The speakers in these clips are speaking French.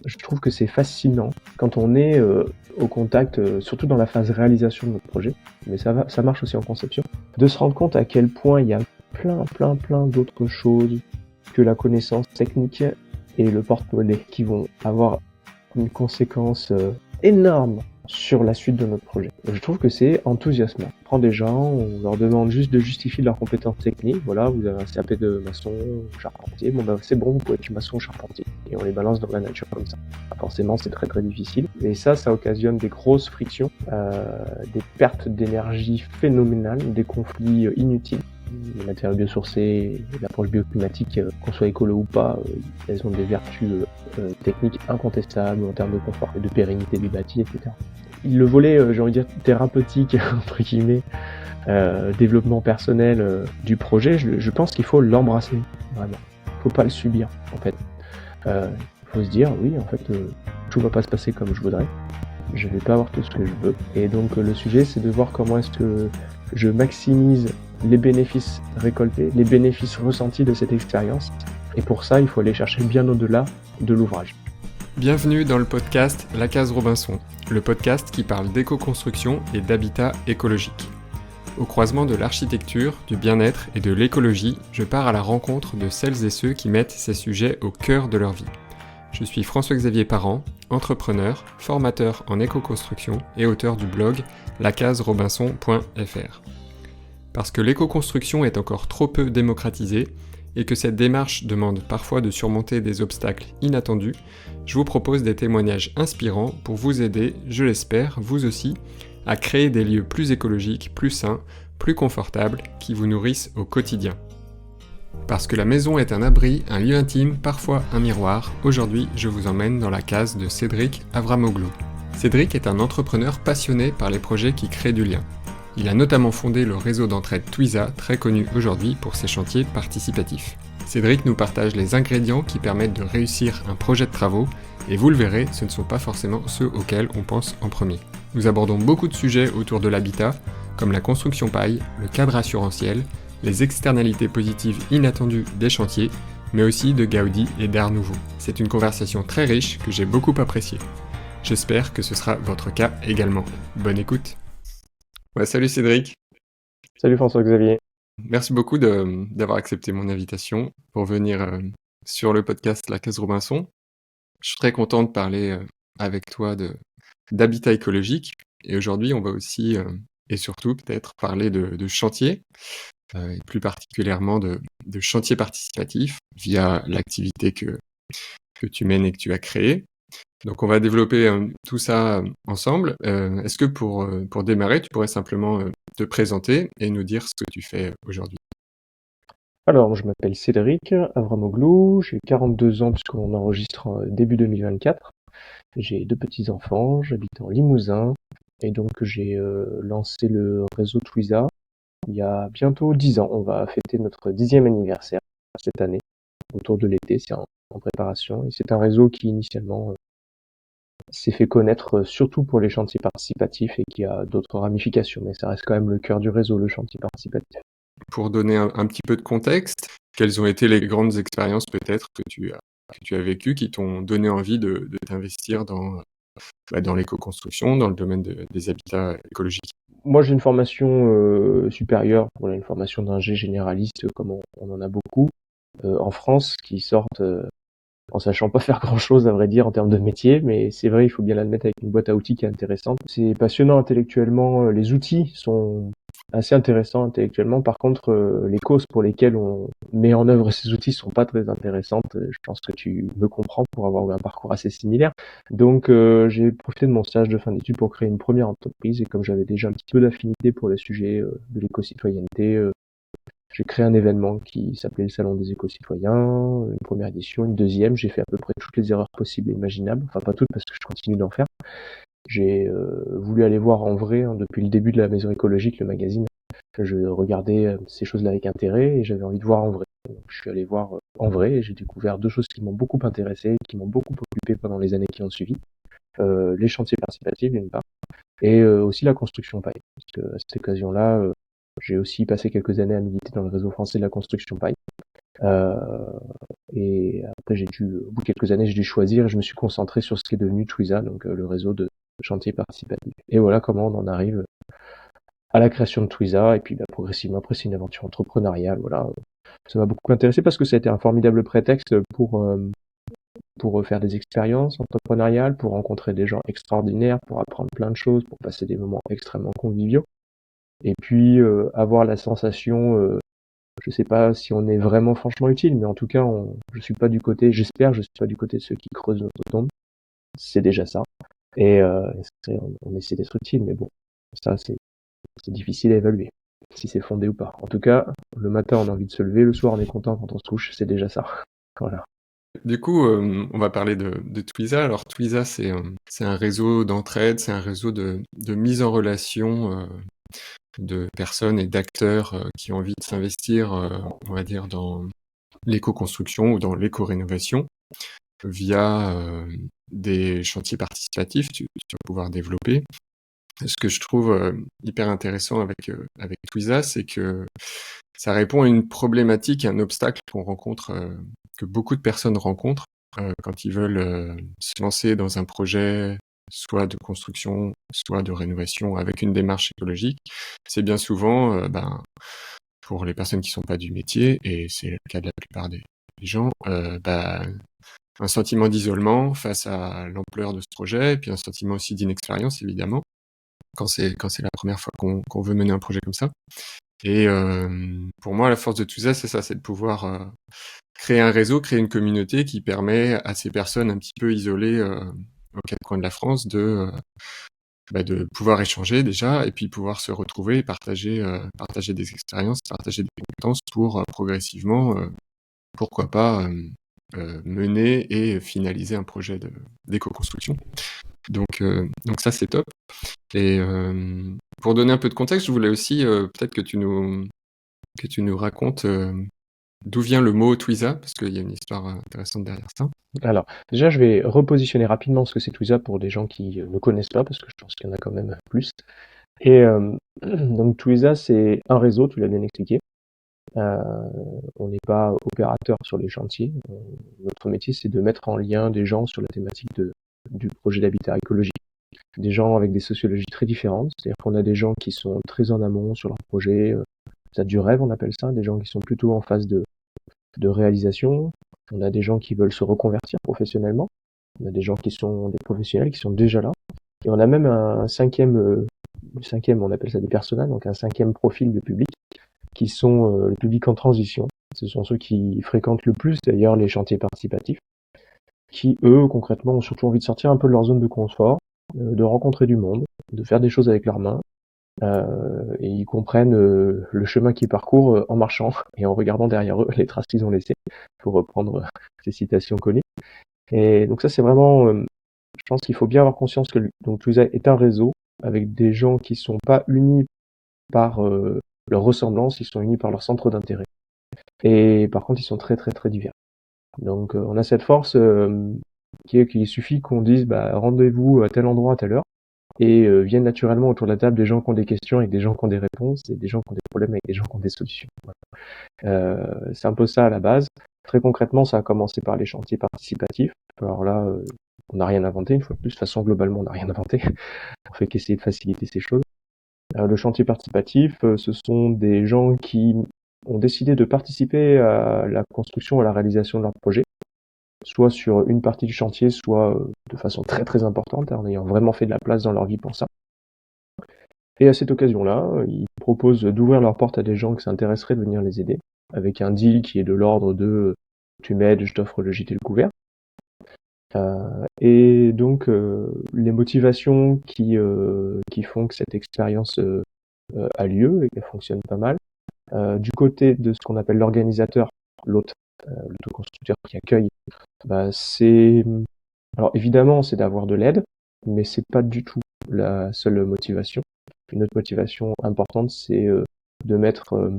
Je trouve que c'est fascinant quand on est au contact, surtout dans la phase réalisation de notre projet, mais ça marche aussi en conception, de se rendre compte à quel point il y a plein d'autres choses que la connaissance technique et le porte-monnaie qui vont avoir une conséquence énorme sur la suite de notre projet. Je trouve que c'est enthousiasmant. On prend des gens, on leur demande juste de justifier leurs compétences techniques. Voilà, vous avez un CAP de maçon, charpentier, bon ben c'est bon, vous pouvez être maçon, charpentier. Et on les balance dans la nature comme ça. Forcément, c'est très difficile. Et ça occasionne des grosses frictions, des pertes d'énergie phénoménales, des conflits inutiles. Les matériaux biosourcés, l'approche bioclimatique, qu'on soit écolo ou pas, elles ont des vertus techniques incontestables en termes de confort et de pérennité des bâtis, etc. Le volet, j'ai envie de dire, thérapeutique, entre guillemets, développement personnel du projet, je pense qu'il faut l'embrasser, vraiment. Faut pas le subir, en fait. Il faut se dire, oui, en fait, tout va pas se passer comme je voudrais. Je vais pas avoir tout ce que je veux. Et donc, le sujet, c'est de voir comment est-ce que je maximise les bénéfices récoltés, les bénéfices ressentis de cette expérience. Et pour ça, il faut aller chercher bien au-delà de l'ouvrage. Bienvenue dans le podcast La Case Robinson, le podcast qui parle d'éco-construction et d'habitat écologique. Au croisement de l'architecture, du bien-être et de l'écologie, je pars à la rencontre de celles et ceux qui mettent ces sujets au cœur de leur vie. Je suis François-Xavier Parent, entrepreneur, formateur en éco-construction et auteur du blog lacaserobinson.fr. Parce que l'éco-construction est encore trop peu démocratisée et que cette démarche demande parfois de surmonter des obstacles inattendus, je vous propose des témoignages inspirants pour vous aider, je l'espère, vous aussi, à créer des lieux plus écologiques, plus sains, plus confortables, qui vous nourrissent au quotidien. Parce que la maison est un abri, un lieu intime, parfois un miroir, aujourd'hui je vous emmène dans la case de Cédric Avramoglou. Cédric est un entrepreneur passionné par les projets qui créent du lien. Il a notamment fondé le réseau d'entraide Twiza, très connu aujourd'hui pour ses chantiers participatifs. Cédric nous partage les ingrédients qui permettent de réussir un projet de travaux, et vous le verrez, ce ne sont pas forcément ceux auxquels on pense en premier. Nous abordons beaucoup de sujets autour de l'habitat, comme la construction paille, le cadre assurantiel, les externalités positives inattendues des chantiers, mais aussi de Gaudi et d'Art Nouveau. C'est une conversation très riche que j'ai beaucoup appréciée. J'espère que ce sera votre cas également. Bonne écoute. Ouais, salut Cédric. Salut François-Xavier. Merci beaucoup d'avoir accepté mon invitation pour venir sur le podcast La Case Robinson. Je suis très content de parler avec toi d'habitat écologique. Et aujourd'hui, on va aussi et surtout peut-être parler de chantier, et plus particulièrement de chantier participatif via l'activité que tu mènes et que tu as créée. Donc on va développer tout ça ensemble. Est-ce que pour démarrer, tu pourrais simplement te présenter et nous dire ce que tu fais aujourd'hui? Alors, je m'appelle Cédric Avramoglou, j'ai 42 ans puisqu'on enregistre en début 2024. J'ai 2 petits-enfants, j'habite en Limousin, et donc j'ai lancé le réseau Twiza il y a bientôt 10 ans. On va fêter notre 10e anniversaire cette année, autour de l'été, c'est en préparation. Et c'est un réseau qui initialement s'est fait connaître surtout pour les chantiers participatifs et qui a d'autres ramifications, mais ça reste quand même le cœur du réseau, le chantier participatif. Pour donner un petit peu de contexte, quelles ont été les grandes expériences peut-être que tu as vécues qui t'ont donné envie de t'investir dans l'éco-construction, dans le domaine des habitats écologiques? Moi, j'ai une formation supérieure, voilà, une formation d'ingé généraliste, comme on en a beaucoup en France, qui sortent en sachant pas faire grand-chose, à vrai dire, en termes de métier, mais c'est vrai, il faut bien l'admettre, avec une boîte à outils qui est intéressante. C'est passionnant intellectuellement, les outils sont assez intéressants intellectuellement. Par contre, les causes pour lesquelles on met en œuvre ces outils sont pas très intéressantes. Je pense que tu me comprends pour avoir eu un parcours assez similaire. Donc, j'ai profité de mon stage de fin d'études pour créer une première entreprise, et comme j'avais déjà un petit peu d'affinité pour les sujets de l'éco-citoyenneté, j'ai créé un événement qui s'appelait le Salon des éco-citoyens, une première édition, une deuxième. J'ai fait à peu près toutes les erreurs possibles et imaginables. Enfin, pas toutes parce que je continue d'en faire. J'ai voulu aller voir en vrai, depuis le début de la Maison écologique, le magazine. Je regardais ces choses-là avec intérêt et j'avais envie de voir en vrai. Donc, je suis allé voir en vrai et j'ai découvert 2 choses qui m'ont beaucoup intéressé, qui m'ont beaucoup occupé pendant les années qui ont suivi. Les chantiers participatifs d'une part, et aussi la construction paille. Parce que à cette occasion-là, j'ai aussi passé quelques années à militer dans le réseau français de la construction paille. Euh, et après, au bout de quelques années, j'ai dû choisir et je me suis concentré sur ce qui est devenu Twiza, donc le réseau de chantiers participatifs. Et voilà comment on en arrive à la création de Twiza. Et puis progressivement, après, c'est une aventure entrepreneuriale. Voilà, ça m'a beaucoup intéressé parce que ça a été un formidable prétexte pour faire des expériences entrepreneuriales, pour rencontrer des gens extraordinaires, pour apprendre plein de choses, pour passer des moments extrêmement conviviaux. Et puis avoir la sensation, je sais pas si on est vraiment franchement utile, mais en tout cas, je suis pas du côté, j'espère, je suis pas du côté de ceux qui creusent notre tombe. C'est déjà ça. Et on essaie d'être utile, mais bon, ça c'est difficile à évaluer, si c'est fondé ou pas. En tout cas, le matin on a envie de se lever, le soir on est content quand on se couche, c'est déjà ça. Voilà. Du coup, on va parler de Twiza. Alors Twiza, c'est un réseau d'entraide, c'est un réseau de mise en relation de personnes et d'acteurs qui ont envie de s'investir, on va dire, dans l'éco-construction ou dans l'éco-rénovation via des chantiers participatifs. Tu vas pouvoir développer. Ce que je trouve hyper intéressant avec Twiza, c'est que ça répond à une problématique, un obstacle qu'on rencontre, que beaucoup de personnes rencontrent quand ils veulent se lancer dans un projet, soit de construction, soit de rénovation avec une démarche écologique. C'est bien souvent, pour les personnes qui sont pas du métier, et c'est le cas de la plupart des gens, un sentiment d'isolement face à l'ampleur de ce projet, et puis un sentiment aussi d'inexpérience, évidemment, quand c'est la première fois qu'on veut mener un projet comme ça. Et pour moi, la force de tout ça, c'est ça, c'est de pouvoir créer un réseau, créer une communauté qui permet à ces personnes un petit peu isolées aux quatre coins de la France de pouvoir échanger déjà, et puis pouvoir se retrouver et partager des expériences, partager des compétences pour progressivement, pourquoi pas, mener et finaliser un projet d'éco-construction. Donc ça, c'est top. Et pour donner un peu de contexte, je voulais aussi peut-être que tu nous racontes d'où vient le mot Twiza, parce qu'il y a une histoire intéressante derrière ça. Alors, déjà, je vais repositionner rapidement ce que c'est Twiza pour des gens qui ne connaissent pas, parce que je pense qu'il y en a quand même plus. Et donc Twiza, c'est un réseau, tu l'as bien expliqué. On n'est pas opérateur sur les chantiers. Notre métier, c'est de mettre en lien des gens sur la thématique du projet d'habitat écologique. Des gens avec des sociologies très différentes. C'est-à-dire qu'on a des gens qui sont très en amont sur leur projet, ça du rêve, on appelle ça, des gens qui sont plutôt en phase de réalisation. On a des gens qui veulent se reconvertir professionnellement. On a des gens qui sont des professionnels qui sont déjà là. Et on a même un cinquième, on appelle ça des personas, donc un cinquième profil de public, qui sont le public en transition. Ce sont ceux qui fréquentent le plus d'ailleurs les chantiers participatifs, qui eux concrètement ont surtout envie de sortir un peu de leur zone de confort, de rencontrer du monde, de faire des choses avec leurs mains, et ils comprennent le chemin qu'ils parcourent en marchant et en regardant derrière eux les traces qu'ils ont laissées, pour reprendre ces citations connues. Et donc ça c'est vraiment, je pense qu'il faut bien avoir conscience que donc Twiza est un réseau avec des gens qui sont pas unis par leur ressemblance, ils sont unis par leur centre d'intérêt. Et par contre ils sont très très très divers. Donc on a cette force qui est qu'il suffit qu'on dise rendez-vous à tel endroit à telle heure, et viennent naturellement autour de la table des gens qui ont des questions avec des gens qui ont des réponses, et des gens qui ont des problèmes avec des gens qui ont des solutions. Voilà. C'est un peu ça à la base. Très concrètement, ça a commencé par les chantiers participatifs. Alors là, on n'a rien inventé, une fois de plus. De toute façon, globalement, on n'a rien inventé. On fait qu'essayer de faciliter ces choses. Le chantier participatif, ce sont des gens qui ont décidé de participer à la construction, à la réalisation de leur projet, soit sur une partie du chantier, soit de façon très très importante, en ayant vraiment fait de la place dans leur vie pour ça. Et à cette occasion-là, ils proposent d'ouvrir leurs portes à des gens qui s'intéresseraient de venir les aider, avec un deal qui est de l'ordre de tu m'aides, je t'offre le gîte et le couvert. Et donc les motivations qui font que cette expérience a lieu et qu'elle fonctionne pas mal. Du côté de ce qu'on appelle l'organisateur, l'autoconstructeur qui accueille, alors évidemment c'est d'avoir de l'aide, mais c'est pas du tout la seule motivation. Une autre motivation importante, c'est de mettre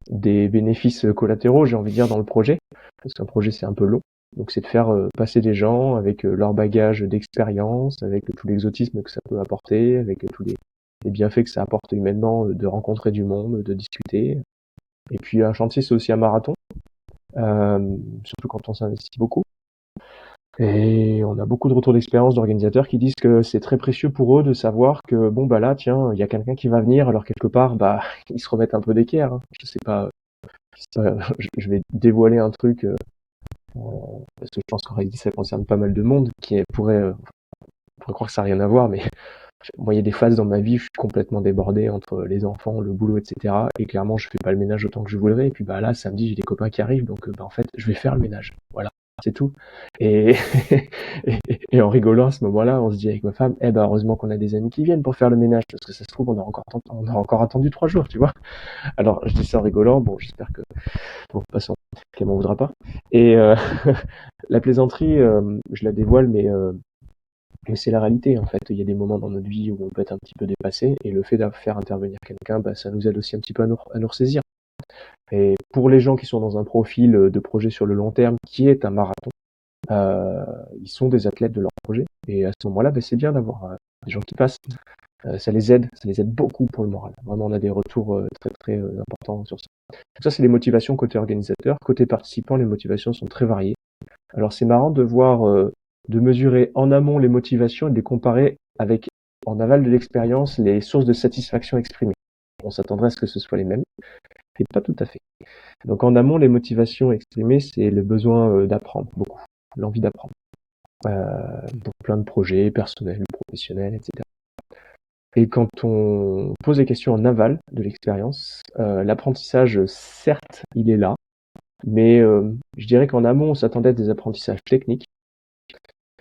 des bénéfices collatéraux, j'ai envie de dire, dans le projet, parce qu'un projet c'est un peu long. Donc c'est de faire passer des gens avec leur bagage d'expérience, avec tout l'exotisme que ça peut apporter, avec tous les bienfaits que ça apporte humainement, de rencontrer du monde, de discuter. Et puis un chantier c'est aussi un marathon. surtout quand on s'investit beaucoup. Et on a beaucoup de retours d'expérience d'organisateurs qui disent que c'est très précieux pour eux de savoir que bon bah là tiens il y a quelqu'un qui va venir alors quelque part bah ils se remettent un peu d'équerre. Hein. Je sais pas, je vais dévoiler un truc parce que je pense qu'en réalité ça concerne pas mal de monde qui pourrait croire que ça n'a rien à voir, mais moi il y a des phases dans ma vie où je suis complètement débordé entre les enfants, le boulot, etc. Et clairement je fais pas le ménage autant que je voudrais. Et puis bah là samedi j'ai des copains qui arrivent donc bah en fait je vais faire le ménage. Voilà. C'est tout. Et, et en rigolant à ce moment-là, on se dit avec ma femme, eh ben heureusement qu'on a des amis qui viennent pour faire le ménage, parce que ça se trouve, on a encore attendu 3 jours, tu vois. Alors, je dis ça en rigolant, bon, j'espère que, bon, de toute façon, Clément voudra pas. Et la plaisanterie, je la dévoile, mais c'est la réalité, en fait. Il y a des moments dans notre vie où on peut être un petit peu dépassé, et le fait de faire intervenir quelqu'un, bah, ça nous aide aussi un petit peu à nous ressaisir. Et pour les gens qui sont dans un profil de projet sur le long terme, qui est un marathon, ils sont des athlètes de leur projet. Et à ce moment-là, ben, c'est bien d'avoir des gens qui passent. Ça les aide beaucoup pour le moral. Vraiment, on a des retours très très importants sur ça. Donc ça, c'est les motivations côté organisateur. Côté participant, les motivations sont très variées. Alors c'est marrant de voir, de mesurer en amont les motivations et de les comparer avec, en aval de l'expérience, les sources de satisfaction exprimées. On s'attendrait à ce que ce soit les mêmes, mais pas tout à fait. Donc en amont, les motivations exprimées, c'est le besoin d'apprendre beaucoup, l'envie d'apprendre. Pour plein de projets personnels ou professionnels, etc. Et quand on pose des questions en aval de l'expérience, l'apprentissage, certes, il est là, mais je dirais qu'en amont, on s'attendait à des apprentissages techniques,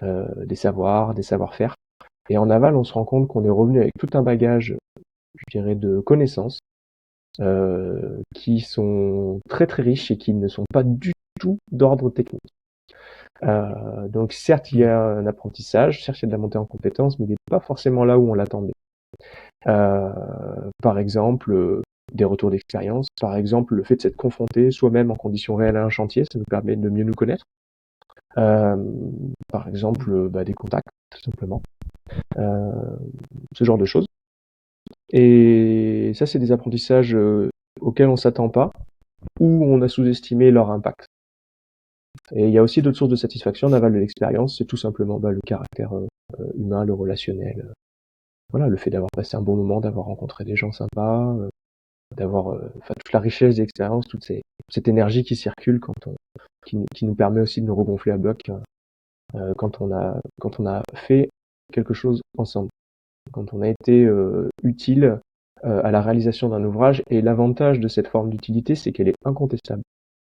des savoirs, des savoir-faire. Et en aval, on se rend compte qu'on est revenu avec tout un bagage, je dirais, de connaissances qui sont très très riches et qui ne sont pas du tout d'ordre technique. Donc certes, il y a un apprentissage, certes, il y a de la montée en compétences, mais il n'est pas forcément là où on l'attendait. Par exemple, des retours d'expérience, par exemple, le fait de s'être confronté soi-même en conditions réelles à un chantier, ça nous permet de mieux nous connaître. Par exemple, des contacts, tout simplement. Ce genre de choses. Et ça, c'est des apprentissages auxquels on s'attend pas, ou on a sous-estimé leur impact. Et il y a aussi d'autres sources de satisfaction en aval de l'expérience, c'est tout simplement le caractère humain, le relationnel. Voilà, le fait d'avoir passé un bon moment, d'avoir rencontré des gens sympas, d'avoir toute la richesse des expériences, cette énergie qui circule qui nous permet aussi de nous regonfler à bloc quand on a fait quelque chose ensemble, quand on a été utile à la réalisation d'un ouvrage. Et l'avantage de cette forme d'utilité, c'est qu'elle est incontestable.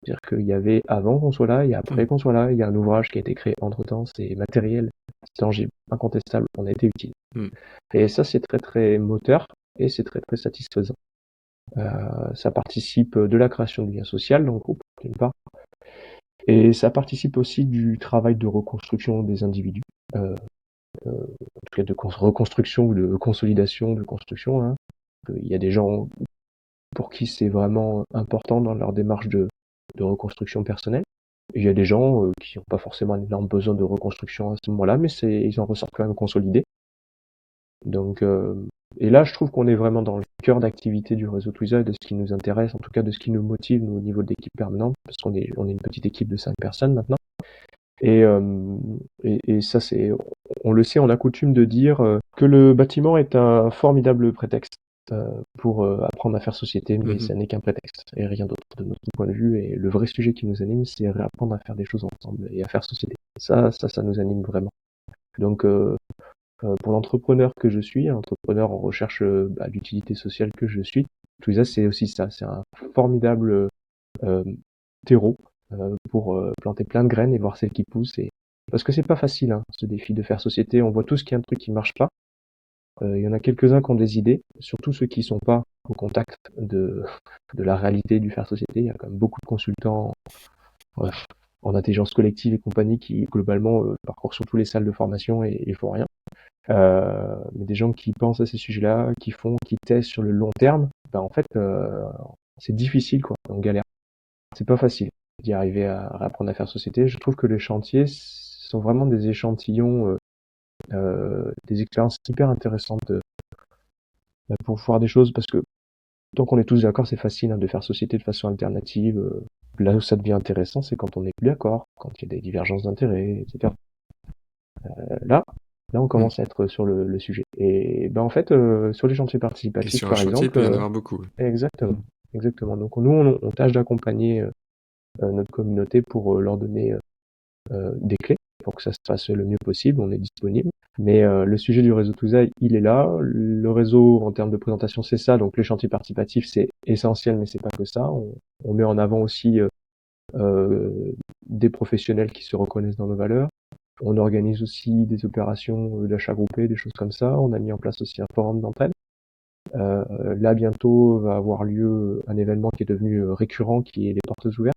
C'est-à-dire qu'il y avait avant qu'on soit là, il y a après qu'on soit là, il y a un ouvrage qui a été créé entre-temps, c'est matériel, c'est tangible, incontestable, on a été utile. Et ça, c'est très très moteur et c'est très très satisfaisant. Ça participe de la création du lien social dans le groupe, d'une part, et ça participe aussi du travail de reconstruction des individus, en tout cas de reconstruction ou de consolidation, de construction. Hein. Il y a des gens pour qui c'est vraiment important dans leur démarche de reconstruction personnelle. Et il y a des gens qui n'ont pas forcément un énorme besoin de reconstruction à ce moment-là, mais ils en ressortent quand même consolidés. Donc, et là, je trouve qu'on est vraiment dans le cœur d'activité du réseau Twiza, de ce qui nous intéresse, en tout cas de ce qui nous motive nous, au niveau de l'équipe permanente, parce qu'on est une petite équipe de 5 personnes maintenant. Et ça, on le sait, on a coutume de dire que le bâtiment est un formidable prétexte pour apprendre à faire société, mais ça n'est qu'un prétexte et rien d'autre de notre point de vue. Et le vrai sujet qui nous anime, c'est apprendre à faire des choses ensemble et à faire société. Ça nous anime vraiment. Donc, pour l'entrepreneur que je suis, un entrepreneur en recherche d'utilité sociale que je suis, Twiza, c'est aussi ça. C'est un formidable terreau pour planter plein de graines et voir celles qui poussent. Parce que c'est pas facile, hein, ce défi de faire société. On voit tous qu'il y a un truc qui marche pas. Il y en a quelques-uns qui ont des idées, surtout ceux qui sont pas au contact de la réalité du faire société. Il y a quand même beaucoup de consultants en intelligence collective et compagnie qui globalement parcourent surtout les salles de formation et font rien. Mais des gens qui pensent à ces sujets-là, qui testent sur le long terme, en fait c'est difficile, quoi. On galère. C'est pas facile d'y arriver à apprendre à faire société. Je trouve que les chantiers sont vraiment des échantillons, des expériences hyper intéressantes pour voir des choses, parce que tant qu'on est tous d'accord, c'est facile de faire société de façon alternative. Là où ça devient intéressant, c'est quand on n'est plus d'accord, quand il y a des divergences d'intérêts, etc. Là, on commence à être sur le sujet. Et ben en fait, sur les chantiers Et participatifs, sur un par chantier, il exemple, peut y en avoir beaucoup. exactement, exactement. Donc nous, on tâche d'accompagner notre communauté pour leur donner des clés pour que ça se passe le mieux possible. On est disponible. Mais le sujet du réseau Touza, il est là. Le réseau, en termes de présentation, c'est ça. Donc les chantiers participatifs, c'est essentiel, mais c'est pas que ça. On met en avant aussi des professionnels qui se reconnaissent dans nos valeurs. On organise aussi des opérations d'achat groupé, des choses comme ça. On a mis en place aussi un forum d'entraide. Là, bientôt, va avoir lieu un événement qui est devenu récurrent, qui est les portes ouvertes.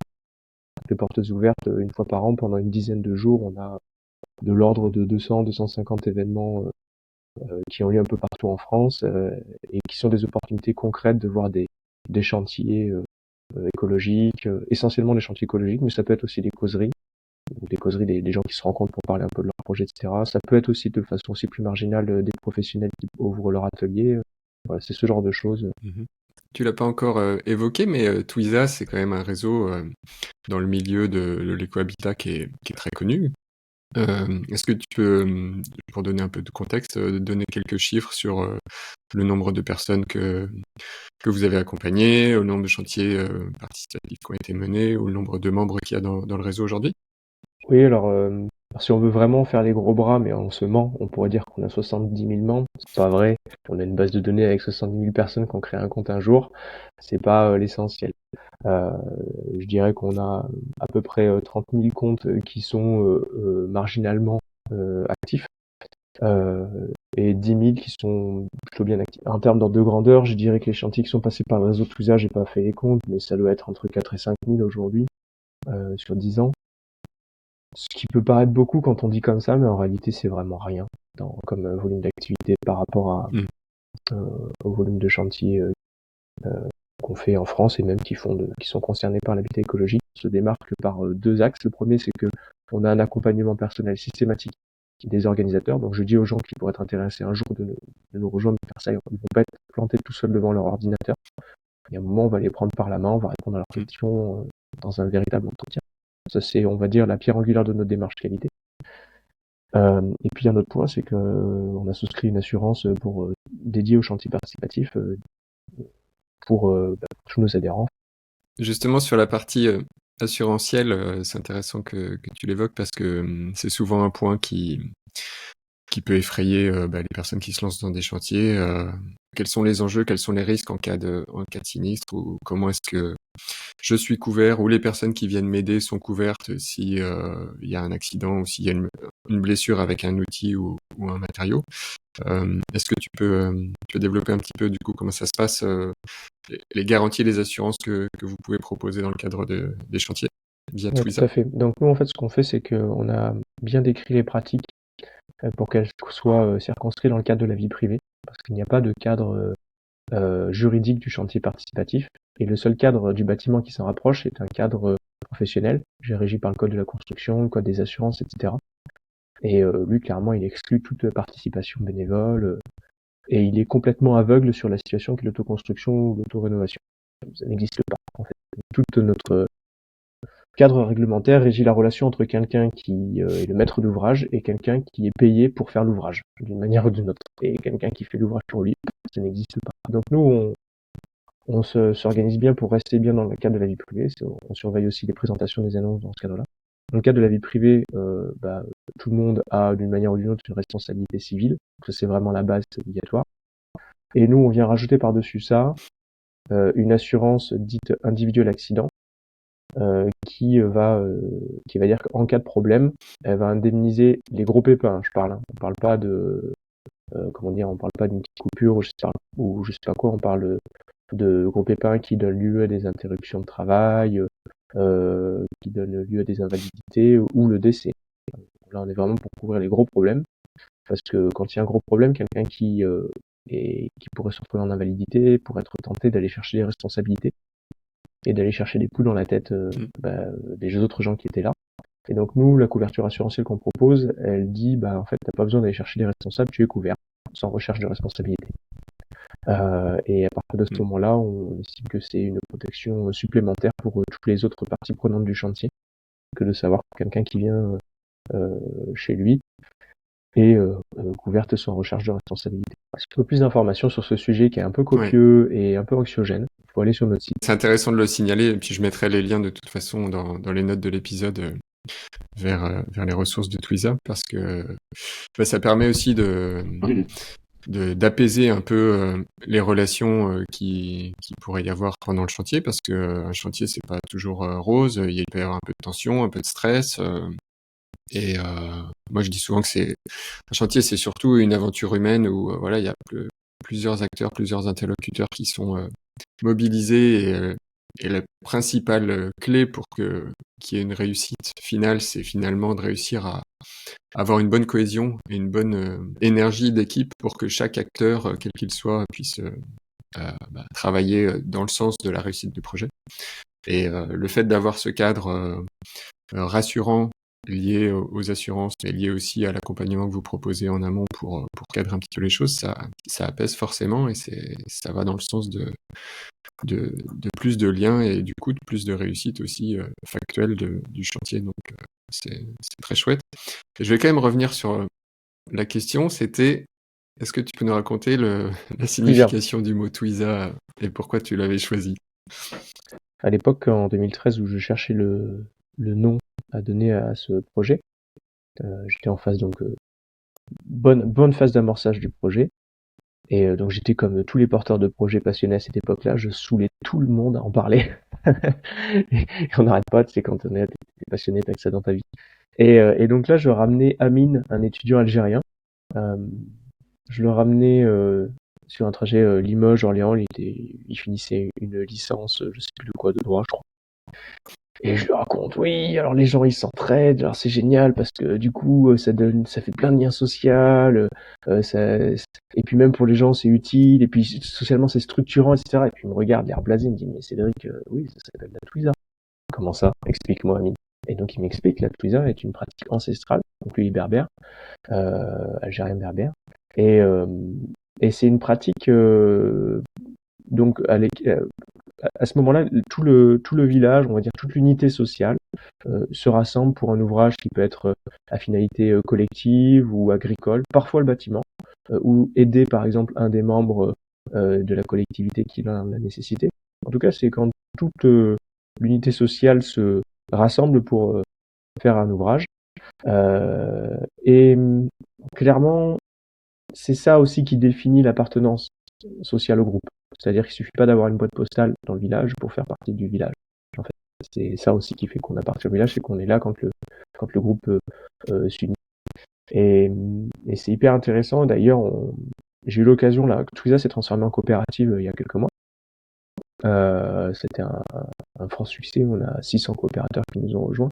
Les portes ouvertes, une fois par an, pendant une dizaine de jours, on a de l'ordre de 200-250 événements qui ont lieu un peu partout en France et qui sont des opportunités concrètes de voir des chantiers écologiques, essentiellement des chantiers écologiques, mais ça peut être aussi des causeries, des gens qui se rencontrent pour parler un peu de leur projet, etc. Ça peut être aussi de façon aussi plus marginale des professionnels qui ouvrent leur atelier. Voilà, c'est ce genre de choses. Tu l'as pas encore évoqué, mais Twiza, c'est quand même un réseau dans le milieu de l'écohabitat qui est très connu. Est-ce que tu peux, pour donner un peu de contexte, donner quelques chiffres sur le nombre de personnes que vous avez accompagnées, le nombre de chantiers participatifs qui ont été menés, ou le nombre de membres qu'il y a dans le réseau aujourd'hui? Oui, alors si on veut vraiment faire les gros bras, mais on se ment, on pourrait dire qu'on a 70 000 membres. C'est pas vrai. On a une base de données avec 70 000 personnes qui ont créé un compte un jour. C'est pas l'essentiel. Je dirais qu'on a à peu près 30 000 comptes qui sont marginalement actifs et 10 000 qui sont plutôt bien actifs. En termes d'ordre de grandeur, je dirais que les chantiers qui sont passés par le réseau Twiza, j'ai pas fait les comptes, mais ça doit être entre 4 et 5 000 aujourd'hui sur 10 ans. Ce qui peut paraître beaucoup quand on dit comme ça, mais en réalité c'est vraiment rien comme volume d'activité par rapport au volume de chantiers qu'on fait en France et même qui sont concernés par l'habitat écologique. On se démarque par deux axes. Le premier, c'est que on a un accompagnement personnel systématique des organisateurs. Donc je dis aux gens qui pourraient être intéressés un jour de nous rejoindre, de faire ça, ils vont pas être plantés tout seuls devant leur ordinateur. Il y a un moment, on va les prendre par la main, on va répondre à leurs questions dans un véritable entretien. Ça, c'est, on va dire, la pierre angulaire de notre démarche qualité. Et puis un autre point, c'est que on a souscrit une assurance pour dédiée aux chantiers participatifs pour tous nos adhérents. Justement, sur la partie assurantielle, c'est intéressant que tu l'évoques parce que c'est souvent un point qui peut effrayer les personnes qui se lancent dans des chantiers. Quels sont les enjeux, quels sont les risques en cas de sinistre, ou comment est-ce que je suis couvert, ou les personnes qui viennent m'aider sont couvertes si il y a un accident ou s'il y a une blessure avec un outil ou un matériau. Est-ce que tu peux développer un petit peu du coup comment ça se passe, les garanties et les assurances que vous pouvez proposer dans le cadre des chantiers via Ouais, Twiza? tout à fait. Donc nous, en fait, ce qu'on fait, c'est qu'on a bien décrit les pratiques pour qu'elles soient circonscrites dans le cadre de la vie privée, parce qu'il n'y a pas de cadre juridique du chantier participatif, et le seul cadre du bâtiment qui s'en rapproche est un cadre professionnel, régi par le code de la construction, le code des assurances, etc. Et lui, clairement, il exclut toute participation bénévole, et il est complètement aveugle sur la situation qui est l'autoconstruction ou l'autorénovation. Ça n'existe pas, en fait. Toute notre cadre réglementaire régit la relation entre quelqu'un qui est le maître d'ouvrage et quelqu'un qui est payé pour faire l'ouvrage, d'une manière ou d'une autre. Et quelqu'un qui fait l'ouvrage pour lui, ça n'existe pas. Donc nous, on s'organise bien pour rester bien dans le cadre de la vie privée. On surveille aussi les présentations des annonces dans ce cadre-là. Dans le cadre de la vie privée, tout le monde a d'une manière ou d'une autre une responsabilité civile. Donc ça, c'est vraiment la base, c'est obligatoire. Et nous, on vient rajouter par-dessus ça une assurance dite individuelle accident, qui va dire qu'en cas de problème, elle va indemniser les gros pépins. Je parle. On parle pas de on parle pas d'une petite coupure ou je sais pas quoi. On parle de gros pépins qui donnent lieu à des interruptions de travail, qui donnent lieu à des invalidités ou le décès. Là, on est vraiment pour couvrir les gros problèmes, parce que quand il y a un gros problème, quelqu'un qui pourrait se retrouver en invalidité pourrait être tenté d'aller chercher des responsabilités et d'aller chercher des coups dans la tête des autres gens qui étaient là. Et donc nous, la couverture assurantielle qu'on propose, elle dit en fait t'as pas besoin d'aller chercher des responsables, tu es couvert, sans recherche de responsabilité. Et à partir de ce moment-là, on estime que c'est une protection supplémentaire pour toutes les autres parties prenantes du chantier, que de savoir que quelqu'un qui vient chez lui est couverte sans recherche de responsabilité. Si tu veux plus d'informations sur ce sujet qui est un peu copieux et un peu anxiogène, il faut aller sur notre site. C'est intéressant de le signaler, et puis je mettrai les liens de toute façon dans les notes de l'épisode vers les ressources de Twiza, parce que ça permet aussi d'apaiser un peu les relations qui pourrait y avoir pendant le chantier, parce que un chantier c'est pas toujours rose, il peut y avoir un peu de tension, un peu de stress, et moi je dis souvent que un chantier c'est surtout une aventure humaine où voilà, il y a plusieurs acteurs, plusieurs interlocuteurs qui sont mobilisés, et la principale clé pour qu'il y ait une réussite finale, c'est finalement de réussir à avoir une bonne cohésion et une bonne énergie d'équipe pour que chaque acteur, quel qu'il soit, puisse travailler dans le sens de la réussite du projet. Et le fait d'avoir ce cadre rassurant lié aux assurances, mais lié aussi à l'accompagnement que vous proposez en amont pour cadrer un petit peu les choses, ça apaise forcément, et ça va dans le sens de plus de liens et du coup de plus de réussite aussi factuelle du chantier. Donc c'est très chouette. Et je vais quand même revenir sur la question, c'était, est-ce que tu peux nous raconter la signification du mot Twiza et pourquoi tu l'avais choisi? À l'époque, en 2013, où je cherchais le nom à donner à ce projet, j'étais en phase bonne phase d'amorçage du projet. Et donc j'étais comme tous les porteurs de projets passionnés à cette époque-là, je saoulais tout le monde à en parler. Et on n'arrête pas, tu sais, quand t'es passionné, t'as que ça dans ta vie. Et donc là, je ramenais Amine, un étudiant algérien. Je le ramenais sur un trajet Limoges-Orléans. Il finissait une licence, je sais plus de quoi, de droit, je crois. Et je lui raconte, oui, alors les gens ils s'entraident, alors c'est génial parce que du coup ça fait plein de liens sociaux, et puis même pour les gens c'est utile, et puis socialement c'est structurant, etc. Et puis il me regarde l'air blasé, il me dit, mais Cédric, oui, ça s'appelle la Twiza. Comment ça? Explique-moi, Amine. Et donc il m'explique que la Twiza est une pratique ancestrale, donc lui berbère, algérien berbère, et c'est une pratique donc à ce moment-là, tout le village, on va dire toute l'unité sociale, se rassemble pour un ouvrage qui peut être à finalité collective ou agricole, parfois le bâtiment, ou aider par exemple un des membres de la collectivité qui en a la nécessité. En tout cas, c'est quand toute l'unité sociale se rassemble pour faire un ouvrage. Et clairement, c'est ça aussi qui définit l'appartenance sociale au groupe. C'est-à-dire qu'il suffit pas d'avoir une boîte postale dans le village pour faire partie du village. En fait, c'est ça aussi qui fait qu'on appartient au village, c'est qu'on est là quand le groupe s'unit. Et c'est hyper intéressant. D'ailleurs, j'ai eu l'occasion là, tout ça s'est transformé en coopérative il y a quelques mois. C'était un franc succès. On a 600 coopérateurs qui nous ont rejoints,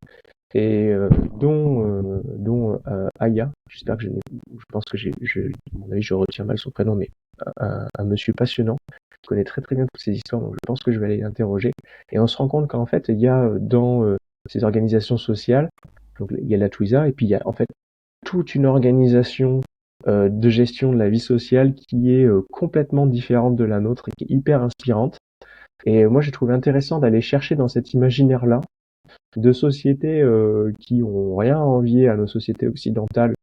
et dont Aya. J'espère que je pense que à mon avis, je retiens mal son prénom, mais un monsieur passionnant qui connaît très très bien toutes ces histoires, donc je pense que je vais aller l'interroger. Et on se rend compte qu'en fait, il y a dans ces organisations sociales, donc il y a la Twiza, et puis il y a en fait toute une organisation de gestion de la vie sociale qui est complètement différente de la nôtre et qui est hyper inspirante. Et moi, j'ai trouvé intéressant d'aller chercher dans cet imaginaire-là de sociétés qui ont rien à envier à nos sociétés occidentales,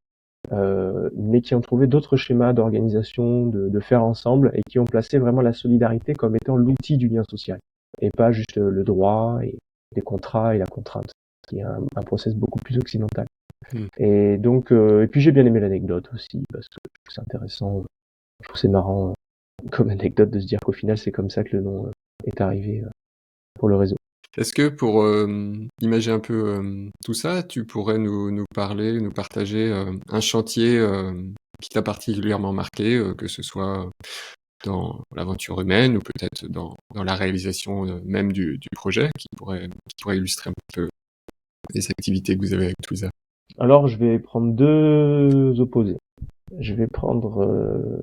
mais qui ont trouvé d'autres schémas d'organisation, de faire ensemble, et qui ont placé vraiment la solidarité comme étant l'outil du lien social, et pas juste le droit et les contrats et la contrainte, qui est un process beaucoup plus occidental. Et donc, et puis j'ai bien aimé l'anecdote aussi, parce que je trouve c'est intéressant, je trouve c'est marrant comme anecdote de se dire qu'au final c'est comme ça que le nom est arrivé pour le réseau. Est-ce que pour imager un peu tout ça, tu pourrais nous parler, nous partager un chantier qui t'a particulièrement marqué, que ce soit dans l'aventure humaine ou peut-être dans la réalisation même du projet, qui pourrait illustrer un peu les activités que vous avez avec Twiza? Alors je vais prendre deux opposés. Je vais prendre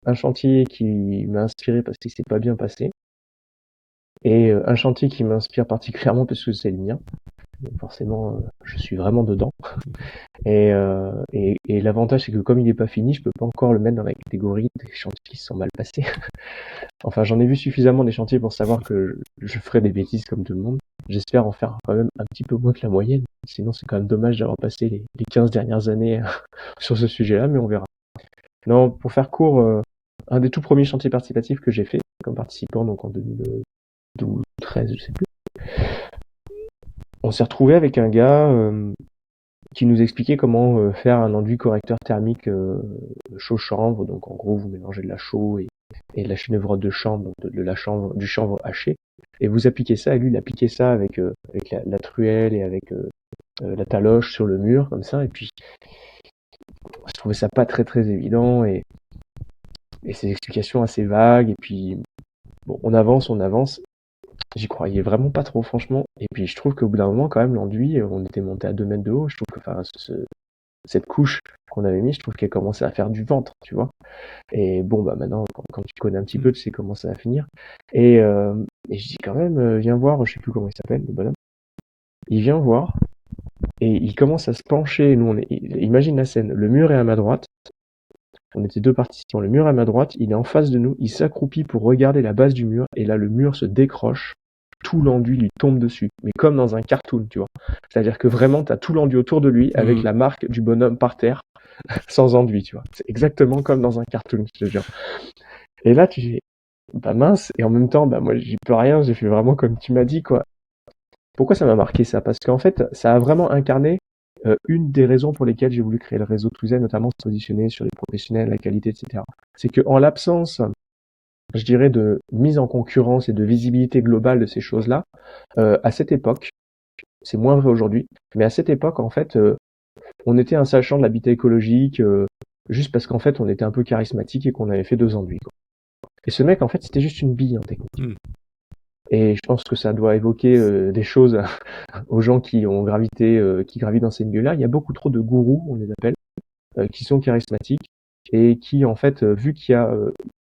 un chantier qui m'a inspiré parce qu'il s'est pas bien passé, et un chantier qui m'inspire particulièrement parce que c'est le mien. Donc forcément, je suis vraiment dedans. Et l'avantage, c'est que comme il n'est pas fini, je peux pas encore le mettre dans la catégorie des chantiers qui se sont mal passés. Enfin, j'en ai vu suffisamment des chantiers pour savoir que je ferai des bêtises comme tout le monde. J'espère en faire quand même un petit peu moins que la moyenne. Sinon, c'est quand même dommage d'avoir passé les 15 dernières années sur ce sujet-là, mais on verra. Non, pour faire court, un des tout premiers chantiers participatifs que j'ai fait comme participant, donc en 2012 ou 13, je sais plus, on s'est retrouvé avec un gars qui nous expliquait comment faire un enduit correcteur thermique chaud-chanvre. Donc en gros, vous mélangez de la chaux et de la chèvre de chanvre, donc du chanvre haché, et vous appliquez ça. Et lui, il appliquait ça avec la truelle et avec la taloche sur le mur, comme ça. Et puis, je trouvais ça pas très très évident et ses explications assez vagues. Et puis, bon, on avance. J'y croyais vraiment pas trop, franchement. Et puis, je trouve qu'au bout d'un moment, quand même, l'enduit, on était monté à 2 mètres de haut. Je trouve que, enfin, cette couche qu'on avait mis, je trouve qu'elle commençait à faire du ventre, tu vois. Et bon, bah maintenant, quand tu connais un petit peu, tu sais comment ça va finir. Et je dis quand même, viens voir, je sais plus comment il s'appelle, le bonhomme. Il vient voir et il commence à se pencher. Nous, imagine la scène. Le mur est à ma droite. On était deux participants. Le mur est à ma droite. Il est en face de nous. Il s'accroupit pour regarder la base du mur. Et là, le mur se décroche. Tout l'enduit lui tombe dessus. Mais comme dans un cartoon, tu vois. C'est-à-dire que vraiment, t'as tout l'enduit autour de lui avec la marque du bonhomme par terre, sans enduit, tu vois. C'est exactement comme dans un cartoon, je te jure. Et là, tu fais, bah mince. Et en même temps, bah moi, j'y peux rien. J'ai fait vraiment comme tu m'as dit, quoi. Pourquoi ça m'a marqué ça? Parce qu'en fait, ça a vraiment incarné une des raisons pour lesquelles j'ai voulu créer le réseau Touzen, notamment se positionner sur les professionnels, la qualité, etc. C'est que en l'absence, je dirais, de mise en concurrence et de visibilité globale de ces choses-là, à cette époque, c'est moins vrai aujourd'hui, mais à cette époque, en fait, on était un sachant de l'habitat écologique, juste parce qu'en fait, on était un peu charismatique et qu'on avait fait 2 enduits, quoi. Et ce mec, en fait, c'était juste une bille en technique. Et je pense que ça doit évoquer des choses aux gens qui ont qui gravitent dans ces milieux-là. Il y a beaucoup trop de gourous, on les appelle, qui sont charismatiques et qui, en fait, vu qu'il y a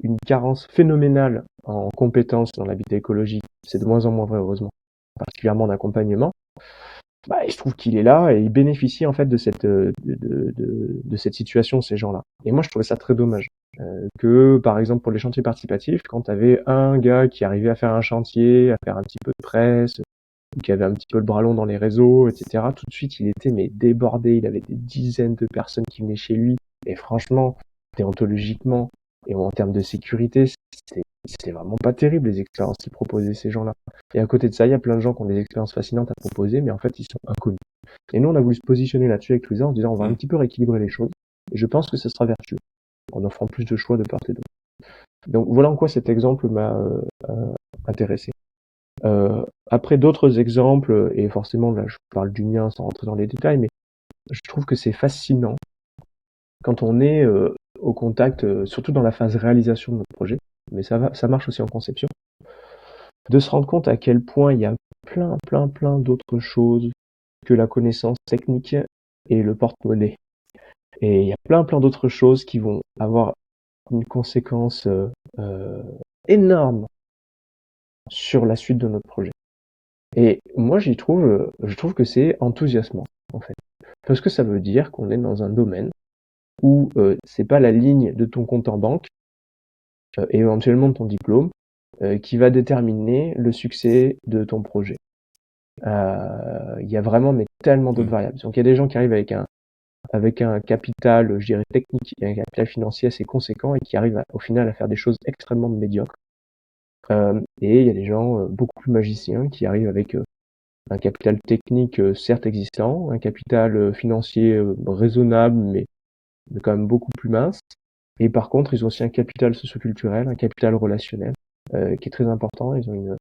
une carence phénoménale en compétences dans l'habitat écologique, c'est de moins en moins vrai, heureusement, particulièrement en accompagnement, bah, je trouve qu'il est là et il bénéficie en fait de cette situation, ces gens-là. Et moi, je trouvais ça très dommage. Que, par exemple, pour les chantiers participatifs, quand tu avais un gars qui arrivait à faire un chantier, à faire un petit peu de presse, qui avait un petit peu le bras long dans les réseaux, etc., tout de suite, il était mais débordé. Il avait des dizaines de personnes qui venaient chez lui. Et franchement, déontologiquement et en termes de sécurité, c'était vraiment pas terrible les expériences qu'ils proposaient ces gens-là. Et à côté de ça, il y a plein de gens qui ont des expériences fascinantes à proposer, mais en fait, ils sont inconnus. Et nous, on a voulu se positionner là-dessus avec Louisa en disant, on va un petit peu rééquilibrer les choses. Et je pense que ce sera vertueux, en offrant plus de choix de part et d'autre. Donc voilà en quoi cet exemple m'a intéressé. Après d'autres exemples, et forcément là je parle du mien sans rentrer dans les détails, mais je trouve que c'est fascinant quand on est au contact, surtout dans la phase réalisation de notre projet, mais ça marche aussi en conception, de se rendre compte à quel point il y a plein d'autres choses que la connaissance technique et le porte-monnaie. Et il y a plein d'autres choses qui vont avoir une conséquence énorme sur la suite de notre projet. Et moi, je trouve que c'est enthousiasmant, en fait. Parce que ça veut dire qu'on est dans un domaine où c'est pas la ligne de ton compte en banque, et éventuellement de ton diplôme, qui va déterminer le succès de ton projet. Il y a vraiment tellement d'autres variables. Donc il y a des gens qui arrivent avec un capital, je dirais, technique et un capital financier assez conséquent et qui arrivent au final à faire des choses extrêmement médiocres. Et il y a des gens beaucoup plus magiciens qui arrivent avec un capital technique certes existant, un capital financier raisonnable mais quand même beaucoup plus mince. Et par contre, ils ont aussi un capital socioculturel, un capital relationnel qui est très important. Ils ont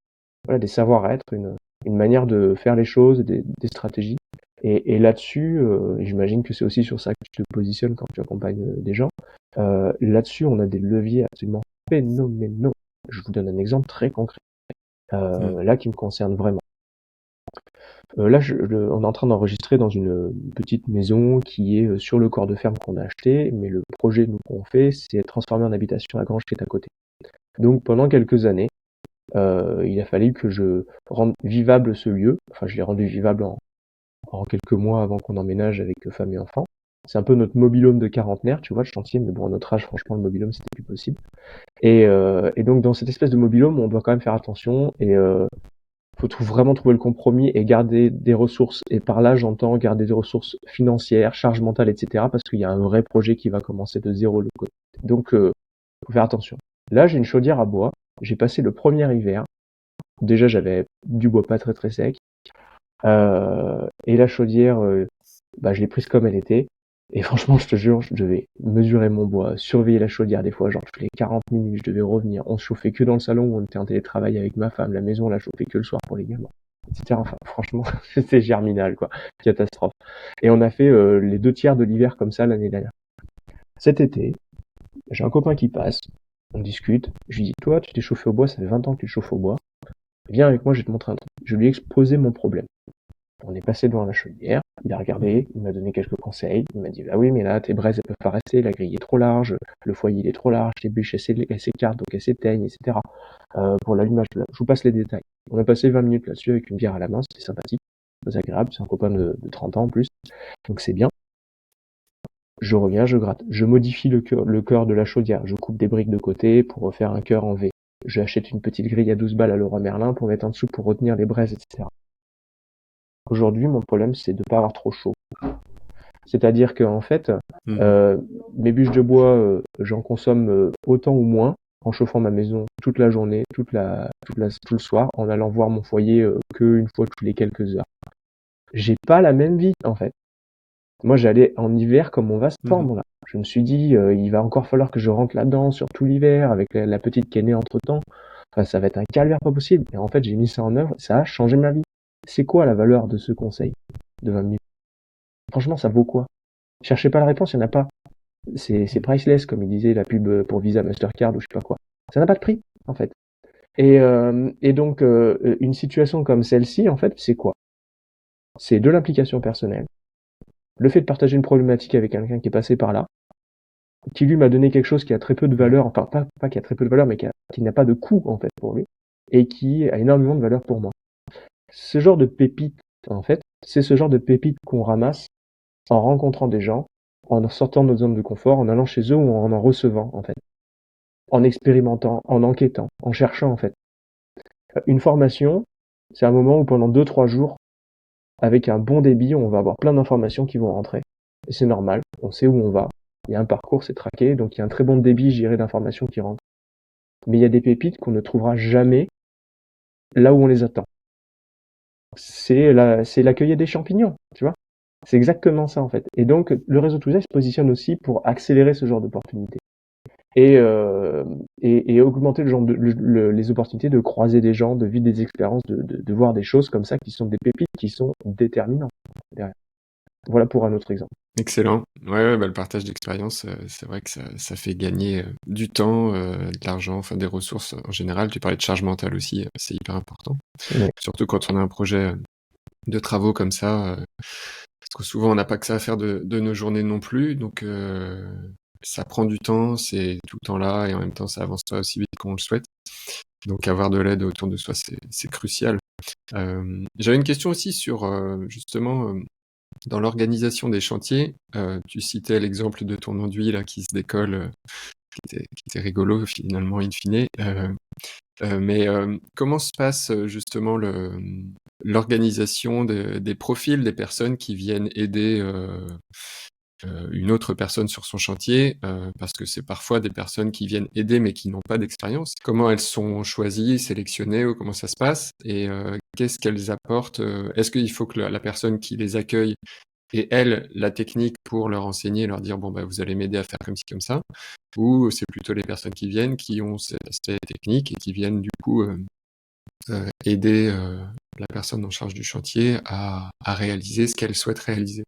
des savoir-être, une manière de faire les choses, des stratégies. Et là-dessus, j'imagine que c'est aussi sur ça que tu te positionnes quand tu accompagnes des gens. Là-dessus, on a des leviers absolument phénoménaux. Je vous donne un exemple très concret, là qui me concerne vraiment. Là, on est en train d'enregistrer dans une petite maison qui est sur le corps de ferme qu'on a acheté, mais le projet qu'on fait, c'est transformer en habitation la grange qui est à côté. Donc pendant quelques années, il a fallu que je rende vivable ce lieu. Enfin, je l'ai rendu vivable en quelques mois avant qu'on emménage avec femme et enfants. C'est un peu notre mobil-home de quarantenaire, tu vois, le chantier, mais bon, à notre âge, franchement, le mobil-home, c'était plus possible. Et donc, dans cette espèce de mobil-home, on doit quand même faire attention et faut vraiment trouver le compromis et garder des ressources. Et par là, j'entends garder des ressources financières, charge mentale, etc. Parce qu'il y a un vrai projet qui va commencer de zéro le côté. Donc, faut faire attention. Là, j'ai une chaudière à bois. J'ai passé le premier hiver. Déjà, j'avais du bois pas très très sec. Et la chaudière, je l'ai prise comme elle était. Et franchement, je te jure, je devais mesurer mon bois, surveiller la chaudière des fois, genre je faisais 40 minutes, je devais revenir. On se chauffait que dans le salon où on était en télétravail avec ma femme, la maison on la chauffait que le soir pour les gamins, etc. Enfin, franchement, c'était germinal, quoi. Catastrophe. Et on a fait les 2 tiers de l'hiver comme ça l'année dernière. Cet été, j'ai un copain qui passe, on discute, je lui dis, toi, tu t'es chauffé au bois, ça fait 20 ans que tu te chauffes au bois. Viens avec moi, je vais te montrer un truc. Je lui ai exposé mon problème. On est passé devant la chaudière, il a regardé, il m'a donné quelques conseils, il m'a dit ah oui mais là tes braises elles peuvent pas rester, la grille est trop large, le foyer il est trop large, tes bûches elles s'écartent donc elles s'éteignent, etc. Pour l'allumage, je vous passe les détails. On a passé 20 minutes là-dessus avec une bière à la main, c'était sympathique, très agréable, c'est un copain de 30 ans en plus, donc c'est bien. Je reviens, je gratte, je modifie le cœur de la chaudière, je coupe des briques de côté pour refaire un cœur en V. Je achète une petite grille à 12 balles à Leroy Merlin pour mettre en dessous pour retenir les braises, etc. Aujourd'hui, mon problème, c'est de pas avoir trop chaud. C'est-à-dire que en fait, mes bûches de bois, j'en consomme autant ou moins en chauffant ma maison toute la journée, tout le soir, en allant voir mon foyer qu'une fois tous les quelques heures. J'ai pas la même vie en fait. Moi, j'allais en hiver comme on va se pendre là. Je me suis dit, il va encore falloir que je rentre là-dedans sur tout l'hiver avec la petite qui est née entre temps. Enfin, ça va être un calvaire pas possible. Et en fait, j'ai mis ça en œuvre, ça a changé ma vie. C'est quoi la valeur de ce conseil de 20 minutes? Franchement, ça vaut quoi? Cherchez pas la réponse, il n'y en a pas. C'est priceless, comme il disait la pub pour Visa, Mastercard ou je sais pas quoi. Ça n'a pas de prix, en fait. Et donc, une situation comme celle-ci, en fait, c'est quoi? C'est de l'implication personnelle, le fait de partager une problématique avec quelqu'un qui est passé par là, qui lui m'a donné quelque chose qui a très peu de valeur, enfin pas qui a très peu de valeur, mais qui n'a pas de coût, en fait, pour lui, et qui a énormément de valeur pour moi. Ce genre de pépite, en fait, c'est ce genre de pépite qu'on ramasse en rencontrant des gens, en sortant de notre zone de confort, en allant chez eux ou en recevant, en fait. En expérimentant, en enquêtant, en cherchant, en fait. Une formation, c'est un moment où pendant 2-3 jours, avec un bon débit, on va avoir plein d'informations qui vont rentrer. Et c'est normal, on sait où on va. Il y a un parcours, c'est traqué, donc il y a un très bon débit, j'irai, d'informations qui rentrent. Mais il y a des pépites qu'on ne trouvera jamais là où on les attend. C'est la cueillette des champignons, tu vois. C'est exactement ça, en fait. Et donc, le réseau Touza se positionne aussi pour accélérer ce genre d'opportunités. Et augmenter les opportunités de croiser des gens, de vivre des expériences, de voir des choses comme ça qui sont des pépites, qui sont déterminantes derrière. Voilà pour un autre exemple. Excellent. Ouais, le partage d'expérience, c'est vrai que ça fait gagner du temps, de l'argent, enfin des ressources en général. Tu parlais de charge mentale aussi, c'est hyper important. Ouais. Surtout quand on a un projet de travaux comme ça, parce que souvent on n'a pas que ça à faire de nos journées non plus, donc ça prend du temps, c'est tout le temps là, et en même temps ça avance pas aussi vite qu'on le souhaite. Donc avoir de l'aide autour de soi, c'est crucial. J'avais une question aussi sur justement dans l'organisation des chantiers. Tu citais l'exemple de ton enduit là qui se décolle, qui était rigolo finalement in fine. Mais comment se passe justement l'organisation des profils des personnes qui viennent aider une autre personne sur son chantier, parce que c'est parfois des personnes qui viennent aider mais qui n'ont pas d'expérience. Comment elles sont choisies, sélectionnées, ou comment ça se passe, et qu'est-ce qu'elles apportent? Est-ce qu'il faut que la personne qui les accueille ait, elle, la technique pour leur enseigner, leur dire bon vous allez m'aider à faire comme ci comme ça, ou c'est plutôt les personnes qui viennent qui ont cet aspect technique et qui viennent du coup aider la personne en charge du chantier à réaliser ce qu'elle souhaite réaliser?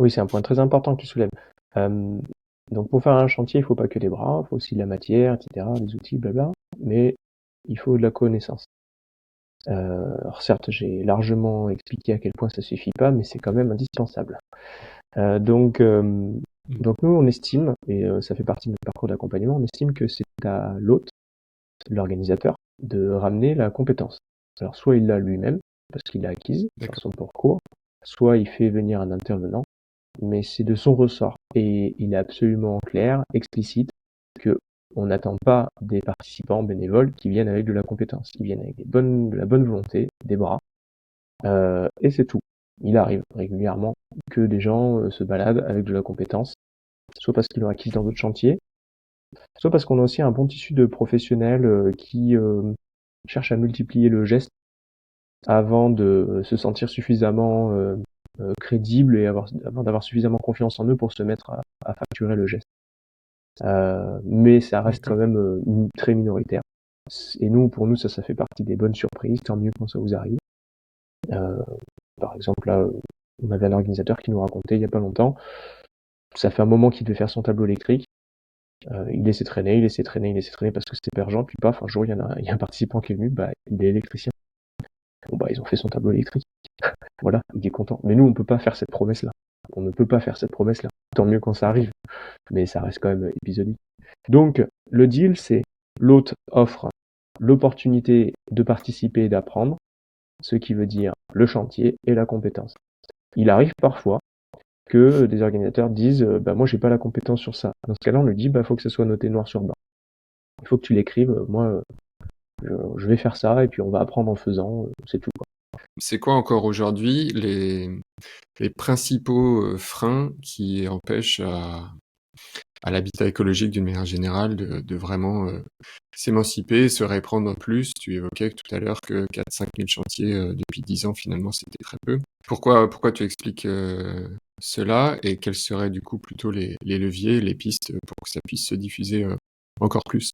Oui, c'est un point très important que tu soulèves. Donc pour faire un chantier, il faut pas que des bras, il faut aussi de la matière, etc., des outils, blabla, mais il faut de la connaissance. Alors certes, j'ai largement expliqué à quel point ça suffit pas, mais c'est quand même indispensable. Donc nous, on estime, et ça fait partie de notre parcours d'accompagnement, on estime que c'est à l'hôte, l'organisateur, de ramener la compétence. Alors soit il l'a lui-même, parce qu'il l'a acquise dans son parcours, soit il fait venir un intervenant, mais c'est de son ressort. Et il est absolument clair, explicite, que on n'attend pas des participants bénévoles qui viennent avec de la compétence. Ils viennent avec de la bonne volonté, des bras, et c'est tout. Il arrive régulièrement que des gens se baladent avec de la compétence, soit parce qu'ils l'ont acquise dans d'autres chantiers, soit parce qu'on a aussi un bon tissu de professionnels qui cherchent à multiplier le geste avant de se sentir suffisamment crédible et avant d'avoir suffisamment confiance en eux pour se mettre à facturer le geste. Mais ça reste quand même très minoritaire. Et pour nous, ça fait partie des bonnes surprises, tant mieux quand ça vous arrive. Par exemple, là, on avait un organisateur qui nous racontait il y a pas longtemps, ça fait un moment qu'il devait faire son tableau électrique, il laissait traîner parce que c'était urgent, puis paf, un jour, il y a un participant qui est venu, il est électricien. Bon, ils ont fait son tableau électrique. Voilà, il est content. Mais nous, on peut pas faire cette promesse-là. On ne peut pas faire cette promesse-là. Tant mieux quand ça arrive. Mais ça reste quand même épisodique. Donc, le deal, c'est l'hôte offre l'opportunité de participer et d'apprendre, ce qui veut dire le chantier et la compétence. Il arrive parfois que des organisateurs disent moi j'ai pas la compétence sur ça. Dans ce cas-là, on lui dit faut que ça soit noté noir sur blanc. Il faut que tu l'écrives, moi je vais faire ça et puis on va apprendre en faisant, c'est tout, quoi. C'est quoi encore aujourd'hui les principaux freins qui empêchent à l'habitat écologique d'une manière générale de vraiment s'émanciper, se répandre plus? Tu évoquais tout à l'heure que 4-5 000 chantiers depuis 10 ans, finalement, c'était très peu. Pourquoi tu expliques cela et quels seraient du coup plutôt les leviers, les pistes pour que ça puisse se diffuser encore plus?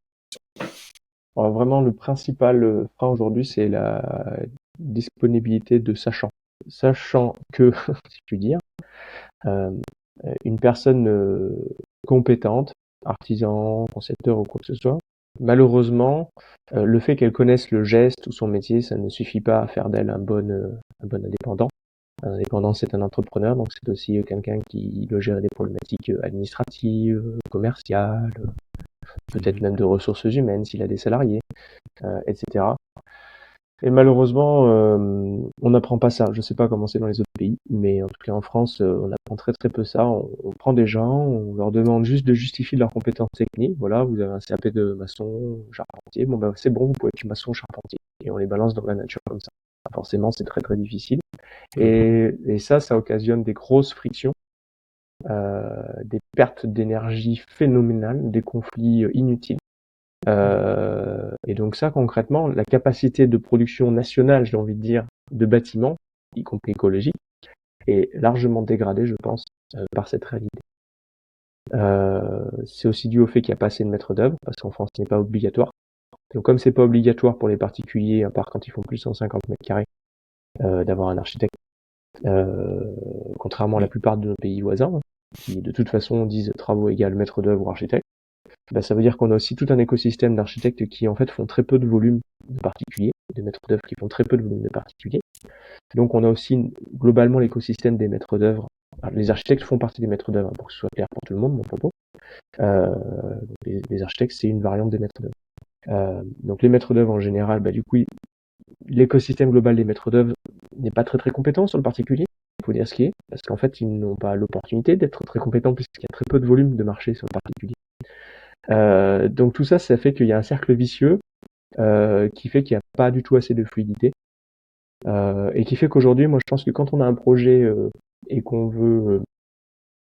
Alors vraiment, le principal frein aujourd'hui, c'est la disponibilité de sachants. Sachant que, si je puis dire, une personne compétente, artisan, concepteur ou quoi que ce soit, malheureusement, le fait qu'elle connaisse le geste ou son métier, ça ne suffit pas à faire d'elle un bon indépendant. Un indépendant, c'est un entrepreneur, donc c'est aussi quelqu'un qui doit gérer des problématiques administratives, commerciales, peut-être même de ressources humaines s'il a des salariés, etc. Et malheureusement, on n'apprend pas ça. Je sais pas comment c'est dans les autres pays, mais en tout cas en France, on apprend très très peu ça. On prend des gens, on leur demande juste de justifier de leurs compétences techniques. Voilà, vous avez un CAP de maçon, charpentier. Bon c'est bon, vous pouvez être maçon, charpentier. Et on les balance dans la nature comme ça. Forcément, c'est très très difficile. Et ça occasionne des grosses frictions, des pertes d'énergie phénoménales, des conflits inutiles. Et donc ça, concrètement, la capacité de production nationale, j'ai envie de dire, de bâtiments, y compris écologiques, est largement dégradée, je pense, par cette réalité. C'est aussi dû au fait qu'il n'y a pas assez de maîtres d'œuvre, parce qu'en France, ce n'est pas obligatoire. Donc comme c'est pas obligatoire pour les particuliers, à part quand ils font plus de 150 mètres carrés, d'avoir un architecte, contrairement à la plupart de nos pays voisins, qui de toute façon disent travaux égale maître d'œuvre ou architecte, ça veut dire qu'on a aussi tout un écosystème d'architectes qui en fait font très peu de volume de particuliers, de maîtres d'œuvre qui font très peu de volume de particuliers. Donc on a aussi globalement l'écosystème des maîtres d'œuvre. Les architectes font partie des maîtres d'œuvre, pour que ce soit clair pour tout le monde, mon propos. Les architectes, c'est une variante des maîtres d'œuvre. Donc les maîtres d'œuvre en général, du coup, l'écosystème global des maîtres d'œuvre n'est pas très très compétent sur le particulier. Il faut dire ce qui est, parce qu'en fait, ils n'ont pas l'opportunité d'être très compétents puisqu'il y a très peu de volume de marché sur le particulier. Donc tout ça fait qu'il y a un cercle vicieux qui fait qu'il n'y a pas du tout assez de fluidité et qui fait qu'aujourd'hui, moi je pense que quand on a un projet et qu'on veut,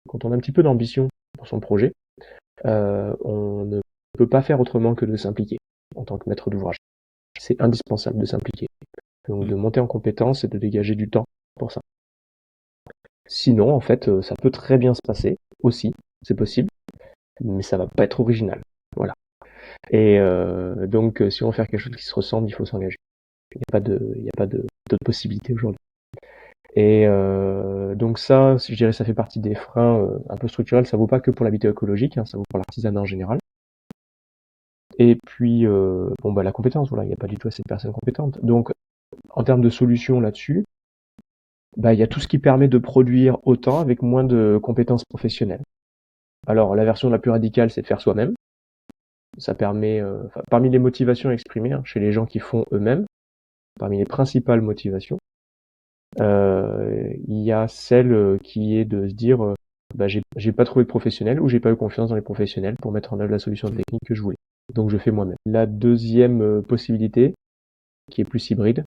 quand on a un petit peu d'ambition pour son projet, on ne peut pas faire autrement que de s'impliquer en tant que maître d'ouvrage. C'est indispensable de s'impliquer, donc de monter en compétence et de dégager du temps pour ça. Sinon, en fait, ça peut très bien se passer aussi, c'est possible, mais ça va pas être original. Voilà. Et donc, si on veut faire quelque chose qui se ressemble, il faut s'engager. Il n'y a pas d'autre possibilité aujourd'hui. Et donc ça, je dirais, ça fait partie des freins un peu structurels. Ça vaut pas que pour l'habitat écologique, ça vaut pour l'artisanat en général. Et puis, la compétence, voilà, il n'y a pas du tout assez de personnes compétentes. Donc, en termes de solutions là-dessus, il y a tout ce qui permet de produire autant avec moins de compétences professionnelles. Alors, la version la plus radicale, c'est de faire soi-même. Ça permet, parmi les motivations exprimées chez les gens qui font eux-mêmes, parmi les principales motivations, Il y a celle qui est de se dire j'ai pas trouvé de professionnel ou j'ai pas eu confiance dans les professionnels pour mettre en œuvre la solution technique que je voulais. Donc je fais moi-même. La deuxième possibilité, qui est plus hybride,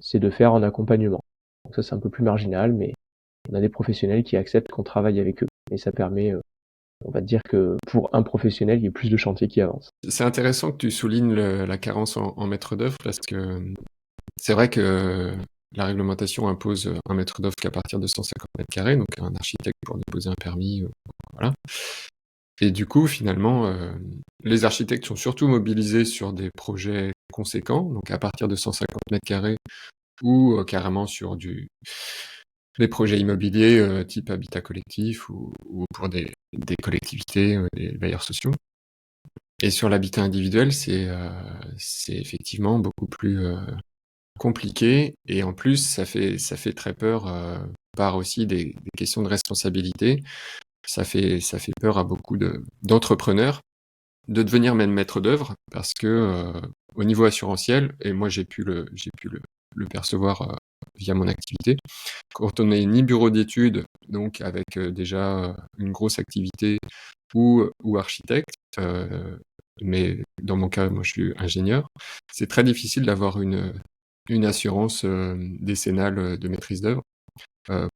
c'est de faire en accompagnement. Donc ça c'est un peu plus marginal, mais on a des professionnels qui acceptent qu'on travaille avec eux. Et ça permet, on va dire que pour un professionnel, il y a plus de chantiers qui avancent. C'est intéressant que tu soulignes la carence en maître d'œuvre parce que c'est vrai que la réglementation impose un maître d'œuvre qu'à partir de 150 mètres carrés, donc un architecte pour déposer un permis, voilà. Et du coup, finalement, les architectes sont surtout mobilisés sur des projets conséquents, donc à partir de 150 mètres carrés ou carrément sur des projets immobiliers type habitat collectif ou pour des collectivités, des bailleurs sociaux. Et sur l'habitat individuel, c'est effectivement beaucoup plus compliqué et en plus, ça fait très peur par aussi des questions de responsabilité. Ça fait peur à beaucoup d'entrepreneurs de devenir même maître d'œuvre parce que au niveau assurantiel, et moi j'ai pu le percevoir via mon activité, quand on n'est ni bureau d'études, donc avec déjà une grosse activité ou architecte, mais dans mon cas, moi je suis ingénieur, c'est très difficile d'avoir une assurance décennale de maîtrise d'œuvre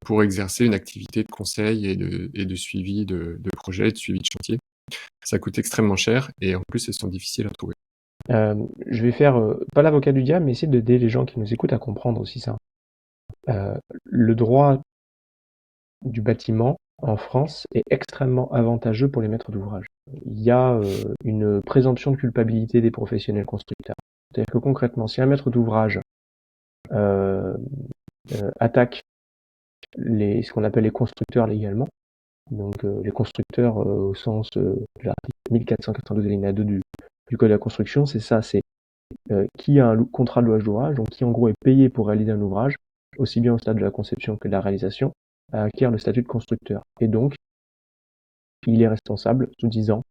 pour exercer une activité de conseil et de suivi de projet, de suivi de chantier. Ça coûte extrêmement cher et en plus, elles sont difficiles à trouver. Je vais faire, pas l'avocat du diable, mais essayer d'aider les gens qui nous écoutent à comprendre aussi ça. Le droit du bâtiment en France est extrêmement avantageux pour les maîtres d'ouvrage. Il y a une présomption de culpabilité des professionnels constructeurs. C'est-à-dire que concrètement, si un maître d'ouvrage attaque ce qu'on appelle les constructeurs légalement, donc les constructeurs au sens de l'article 1492 alinéa 2 du Code de la construction, c'est ça, c'est qui a un contrat de louage d'ouvrage, donc qui en gros est payé pour réaliser un ouvrage, aussi bien au stade de la conception que de la réalisation, à acquérir le statut de constructeur. Et donc, il est responsable sous 10 ans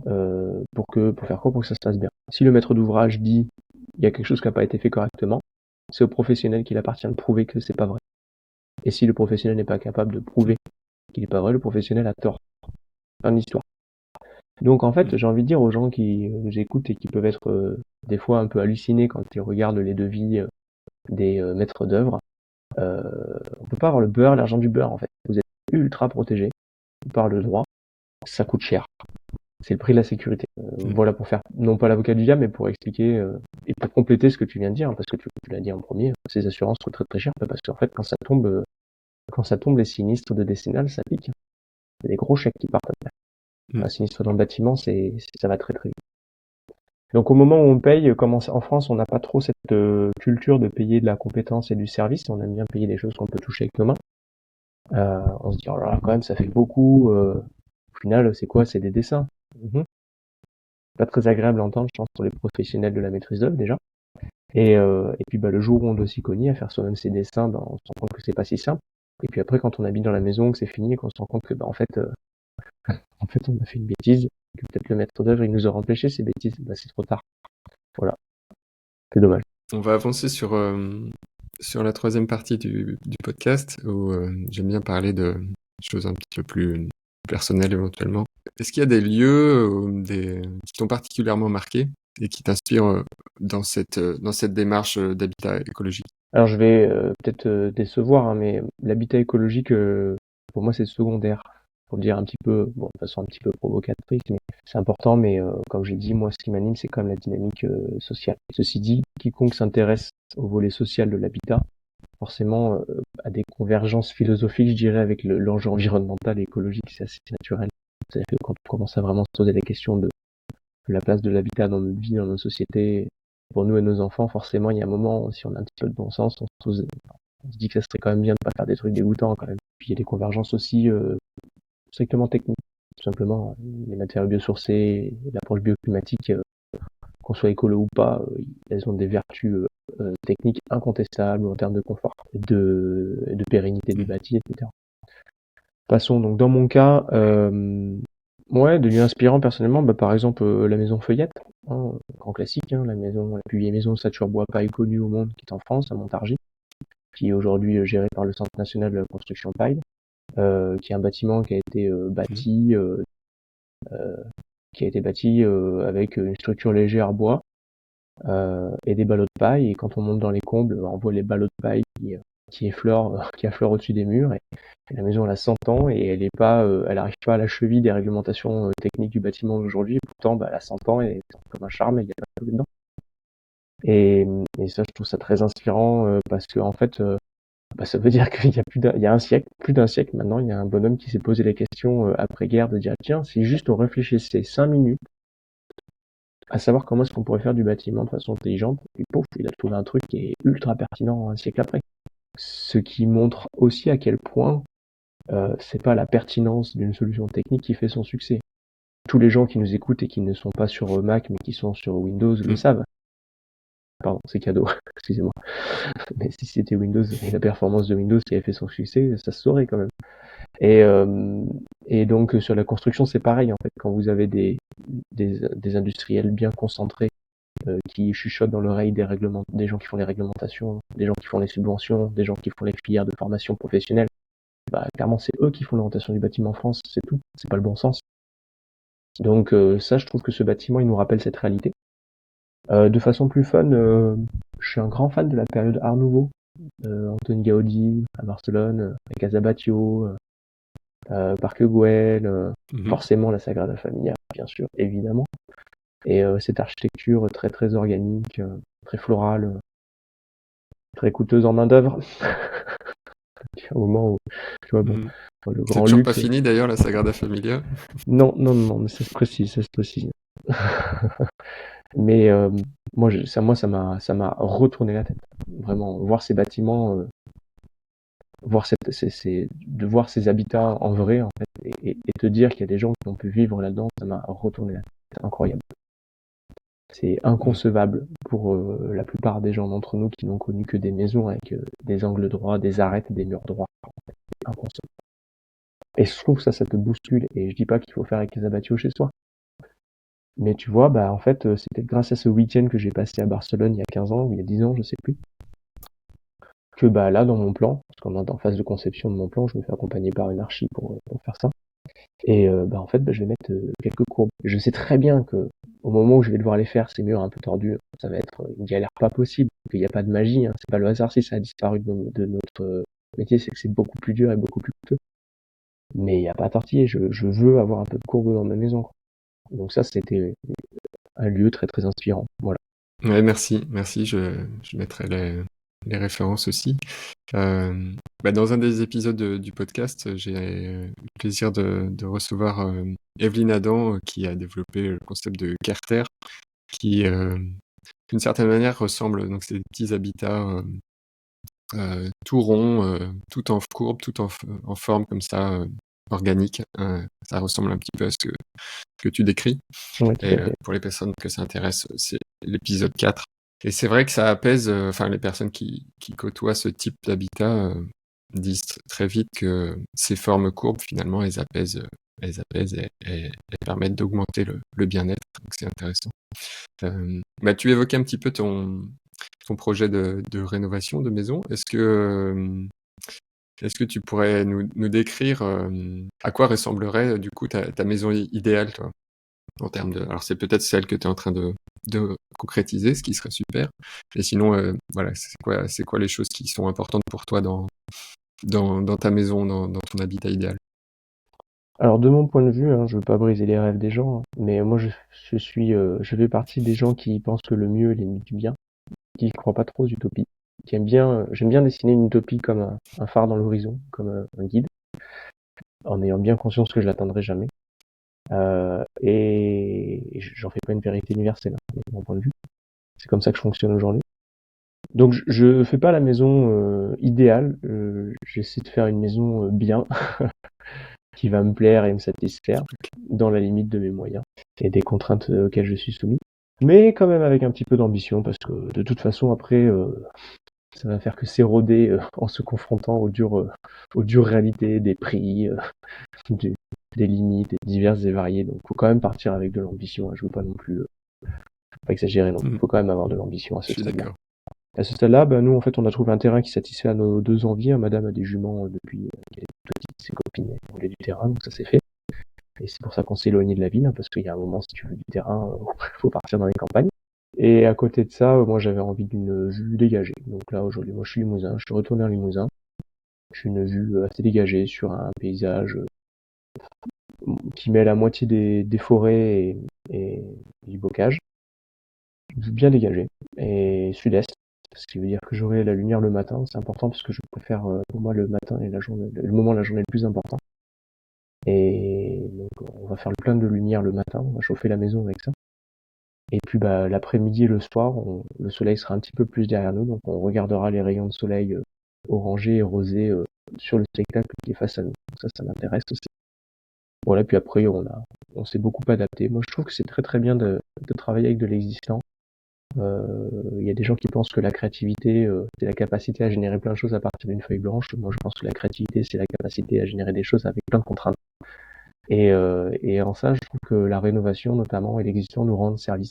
pour faire quoi, pour que ça se passe bien. Si le maître d'ouvrage dit il y a quelque chose qui n'a pas été fait correctement, c'est au professionnel qu'il appartient de prouver que c'est pas vrai. Et si le professionnel n'est pas capable de prouver qu'il n'est pas vrai, le professionnel a tort. Fin d'histoire. Donc en fait, j'ai envie de dire aux gens qui nous écoutent et qui peuvent être des fois un peu hallucinés quand ils regardent les devis des maîtres d'œuvre, on peut pas avoir le beurre, l'argent du beurre en fait. Vous êtes ultra protégé par le droit, ça coûte cher. C'est le prix de la sécurité. Voilà pour faire, non pas l'avocat du diable, mais pour expliquer et pour compléter ce que tu viens de dire, hein, parce que tu l'as dit en premier, ces assurances sont très très chères, parce qu'en fait quand ça tombe les sinistres de décennale, ça pique. C'est des gros chèques qui partent après. Un sinistre dans le bâtiment, ça va très très vite. Donc au moment où on paye, comme en France, on n'a pas trop cette culture de payer de la compétence et du service, on aime bien payer des choses qu'on peut toucher avec nos mains. On se dit, oh là là, quand même, ça fait beaucoup. Au final, c'est quoi? C'est des dessins. Pas très agréable à entendre, je pense, pour les professionnels de la maîtrise d'œuvre déjà. Et puis le jour où on doit s'y cogner à faire soi-même ses dessins, on se rend compte que c'est pas si simple. Et puis après, quand on habite dans la maison, que c'est fini, qu'on se rend compte que en fait, on a fait une bêtise, que peut-être le maître d'œuvre il nous aura empêché ces bêtises, c'est trop tard. Voilà, c'est dommage. On va avancer sur la troisième partie du podcast où j'aime bien parler de choses un petit peu plus personnelles éventuellement. Est-ce qu'il y a des lieux qui t'ont particulièrement marqué et qui t'inspirent dans cette démarche d'habitat écologique? Alors je vais peut-être décevoir, hein, mais l'habitat écologique, pour moi c'est secondaire. Pour le dire un petit peu, de façon un petit peu provocatrice, mais c'est important, mais comme j'ai dit, moi ce qui m'anime c'est quand même la dynamique sociale. Ceci dit, quiconque s'intéresse au volet social de l'habitat, forcément à des convergences philosophiques, je dirais, avec l'enjeu environnemental et écologique, c'est assez naturel. C'est-à-dire que quand on commence à vraiment se poser la question de la place de l'habitat dans notre vie, dans nos sociétés, pour nous et nos enfants, forcément, il y a un moment, si on a un petit peu de bon sens, on se dit que ça serait quand même bien de pas faire des trucs dégoûtants quand même. Puis il y a des convergences aussi strictement techniques. Tout simplement, les matériaux biosourcés, l'approche bioclimatique, qu'on soit écolo ou pas, elles ont des vertus techniques incontestables en termes de confort, de pérennité du bâti, etc. Passons donc dans mon cas, de lieux inspirants personnellement, par exemple la maison Feuillette, grand classique, la plus vieille maison de sature bois paille connue au monde qui est en France, à Montargis. qui est aujourd'hui géré par le Centre national de la construction Pile, qui est un bâtiment qui a été bâti avec une structure légère bois et des ballots de paille. Et quand on monte dans les combles, on voit les ballots de paille qui affleurent au-dessus des murs. Et la maison, elle a 100 ans et elle arrive pas à la cheville des réglementations techniques du bâtiment aujourd'hui. Et pourtant, elle a 100 ans et c'est comme un charme, et il y a pas de dedans. Et ça, je trouve ça très inspirant parce que en fait, ça veut dire qu'il y a plus d'un siècle maintenant, il y a un bonhomme qui s'est posé la question après-guerre de dire tiens, si juste on réfléchissait 5 minutes à savoir comment est-ce qu'on pourrait faire du bâtiment de façon intelligente, et pouf, il a trouvé un truc qui est ultra pertinent un siècle après. Ce qui montre aussi à quel point c'est pas la pertinence d'une solution technique qui fait son succès. Tous les gens qui nous écoutent et qui ne sont pas sur Mac mais qui sont sur Windows le savent. Pardon, c'est cadeau, excusez-moi. Mais si c'était Windows et la performance de Windows qui avait fait son succès, ça se saurait quand même. Et donc sur la construction, c'est pareil en fait. Quand vous avez des industriels bien concentrés qui chuchotent dans l'oreille des gens qui font les réglementations, des gens qui font les subventions, des gens qui font les filières de formation professionnelle, clairement c'est eux qui font l'orientation du bâtiment en France, c'est tout. C'est pas le bon sens. Donc ça, je trouve que ce bâtiment, il nous rappelle cette réalité. De façon plus fun, je suis un grand fan de la période Art Nouveau. Antoni Gaudí à Barcelone, avec Casa Batlló, Parc Güell, forcément la Sagrada Familia, bien sûr, évidemment. Et cette architecture très très organique, très florale, très coûteuse en main d'œuvre. Au moment où, tu vois, bon, le C'est grand toujours luxe. pas fini d'ailleurs la Sagrada Familia. Non, mais ça se précise. Mais ça m'a retourné la tête. Vraiment, voir ces bâtiments, voir ces habitats en vrai, en fait, et te dire qu'il y a des gens qui ont pu vivre là-dedans, ça m'a retourné la tête. C'est incroyable. C'est inconcevable pour la plupart des gens d'entre nous qui n'ont connu que des maisons avec des angles droits, des arêtes, des murs droits. C'est inconcevable. Et je trouve que ça te bouscule. Et je dis pas qu'il faut faire avec les abattios chez soi. Mais tu vois, en fait, c'était grâce à ce week-end que j'ai passé à Barcelone il y a 15 ans, ou il y a 10 ans, je sais plus, que là, dans mon plan, parce qu'on est en phase de conception de mon plan, je me fais accompagner par une archi pour faire ça. Et en fait, je vais mettre quelques courbes. Je sais très bien que au moment où je vais devoir les faire, ces murs un peu tordus, ça va être une galère pas possible, qu'il n'y a pas de magie, hein. C'est pas le hasard si ça a disparu de notre métier, c'est que c'est beaucoup plus dur et beaucoup plus coûteux. Mais il n'y a pas à tortiller, je veux avoir un peu de courbe dans ma maison, quoi. Donc ça, c'était un lieu très très inspirant. Voilà. Ouais, merci. Je mettrai les références aussi. Dans un des épisodes du podcast, j'ai eu le plaisir de recevoir Evelyne Adam qui a développé le concept de Carter, qui d'une certaine manière ressemble, donc c'est des petits habitats tout ronds, tout en courbe, tout en forme comme ça, organique. Ça ressemble un petit peu à ce que tu décris. Ouais, Et pour les personnes que ça intéresse, c'est l'épisode 4. Et c'est vrai que ça apaise, les personnes qui côtoient ce type d'habitat disent très vite que ces formes courbes, finalement, elles apaisent et permettent d'augmenter le bien-être. Donc c'est intéressant. Tu évoquais un petit peu ton projet de rénovation de maison. Est-ce que tu pourrais nous décrire à quoi ressemblerait du coup ta maison idéale, toi, en termes de... Alors c'est peut-être celle que tu es en train de concrétiser, ce qui serait super. Et sinon, c'est quoi les choses qui sont importantes pour toi dans ta maison, dans ton habitat idéal? Alors de mon point de vue, je veux pas briser les rêves des gens, mais moi je fais partie des gens qui pensent que le mieux est l'ennemi du bien, qui croient pas trop aux utopies, j'aime bien dessiner une utopie comme un phare dans l'horizon, comme un guide, en ayant bien conscience que je l'atteindrai jamais. Et j'en fais pas une vérité universelle, de mon point de vue. C'est comme ça que je fonctionne aujourd'hui. Donc je fais pas la maison idéale, j'essaie de faire une maison bien, qui va me plaire et me satisfaire, dans la limite de mes moyens et des contraintes auxquelles je suis soumis. Mais quand même avec un petit peu d'ambition, parce que de toute façon après, ça va faire que s'éroder en se confrontant aux dures réalités des prix, des limites diverses et variées. Donc faut quand même partir avec de l'ambition, hein. Je veux pas non plus pas exagérer, non. Faut quand même avoir de l'ambition à ce stade-là. À ce stade-là, nous, en fait, on a trouvé un terrain qui satisfait à nos deux envies. Madame a des juments depuis qu'elle est toute petite, ses copines elles voulaient du terrain, donc ça s'est fait. Et c'est pour ça qu'on s'est éloigné de la ville, hein, parce qu'il y a un moment, si tu veux du terrain, il faut partir dans les campagnes. Et à côté de ça, moi, j'avais envie d'une vue dégagée. Donc là, aujourd'hui, moi, je suis limousin, je suis retourné en Limousin. J'ai une vue assez dégagée sur un paysage qui mêle à moitié des forêts et du bocage. Bien dégagé. Et sud-est, ce qui veut dire que j'aurai la lumière le matin. C'est important parce que je préfère, pour moi, le matin et la journée, le moment de la journée le plus important. Et donc, on va faire le plein de lumière le matin, on va chauffer la maison avec ça. Et puis, l'après-midi et le soir, le soleil sera un petit peu plus derrière nous, donc on regardera les rayons de soleil orangés et rosés sur le spectacle qui est face à nous. Donc ça m'intéresse aussi. Voilà, puis après, on s'est beaucoup adapté. Moi, je trouve que c'est très très bien de travailler avec de l'existant. Il y a des gens qui pensent que la créativité, c'est la capacité à générer plein de choses à partir d'une feuille blanche. Moi, je pense que la créativité, c'est la capacité à générer des choses avec plein de contraintes. Et en ça, je trouve que la rénovation, notamment, et l'existant nous rendent service.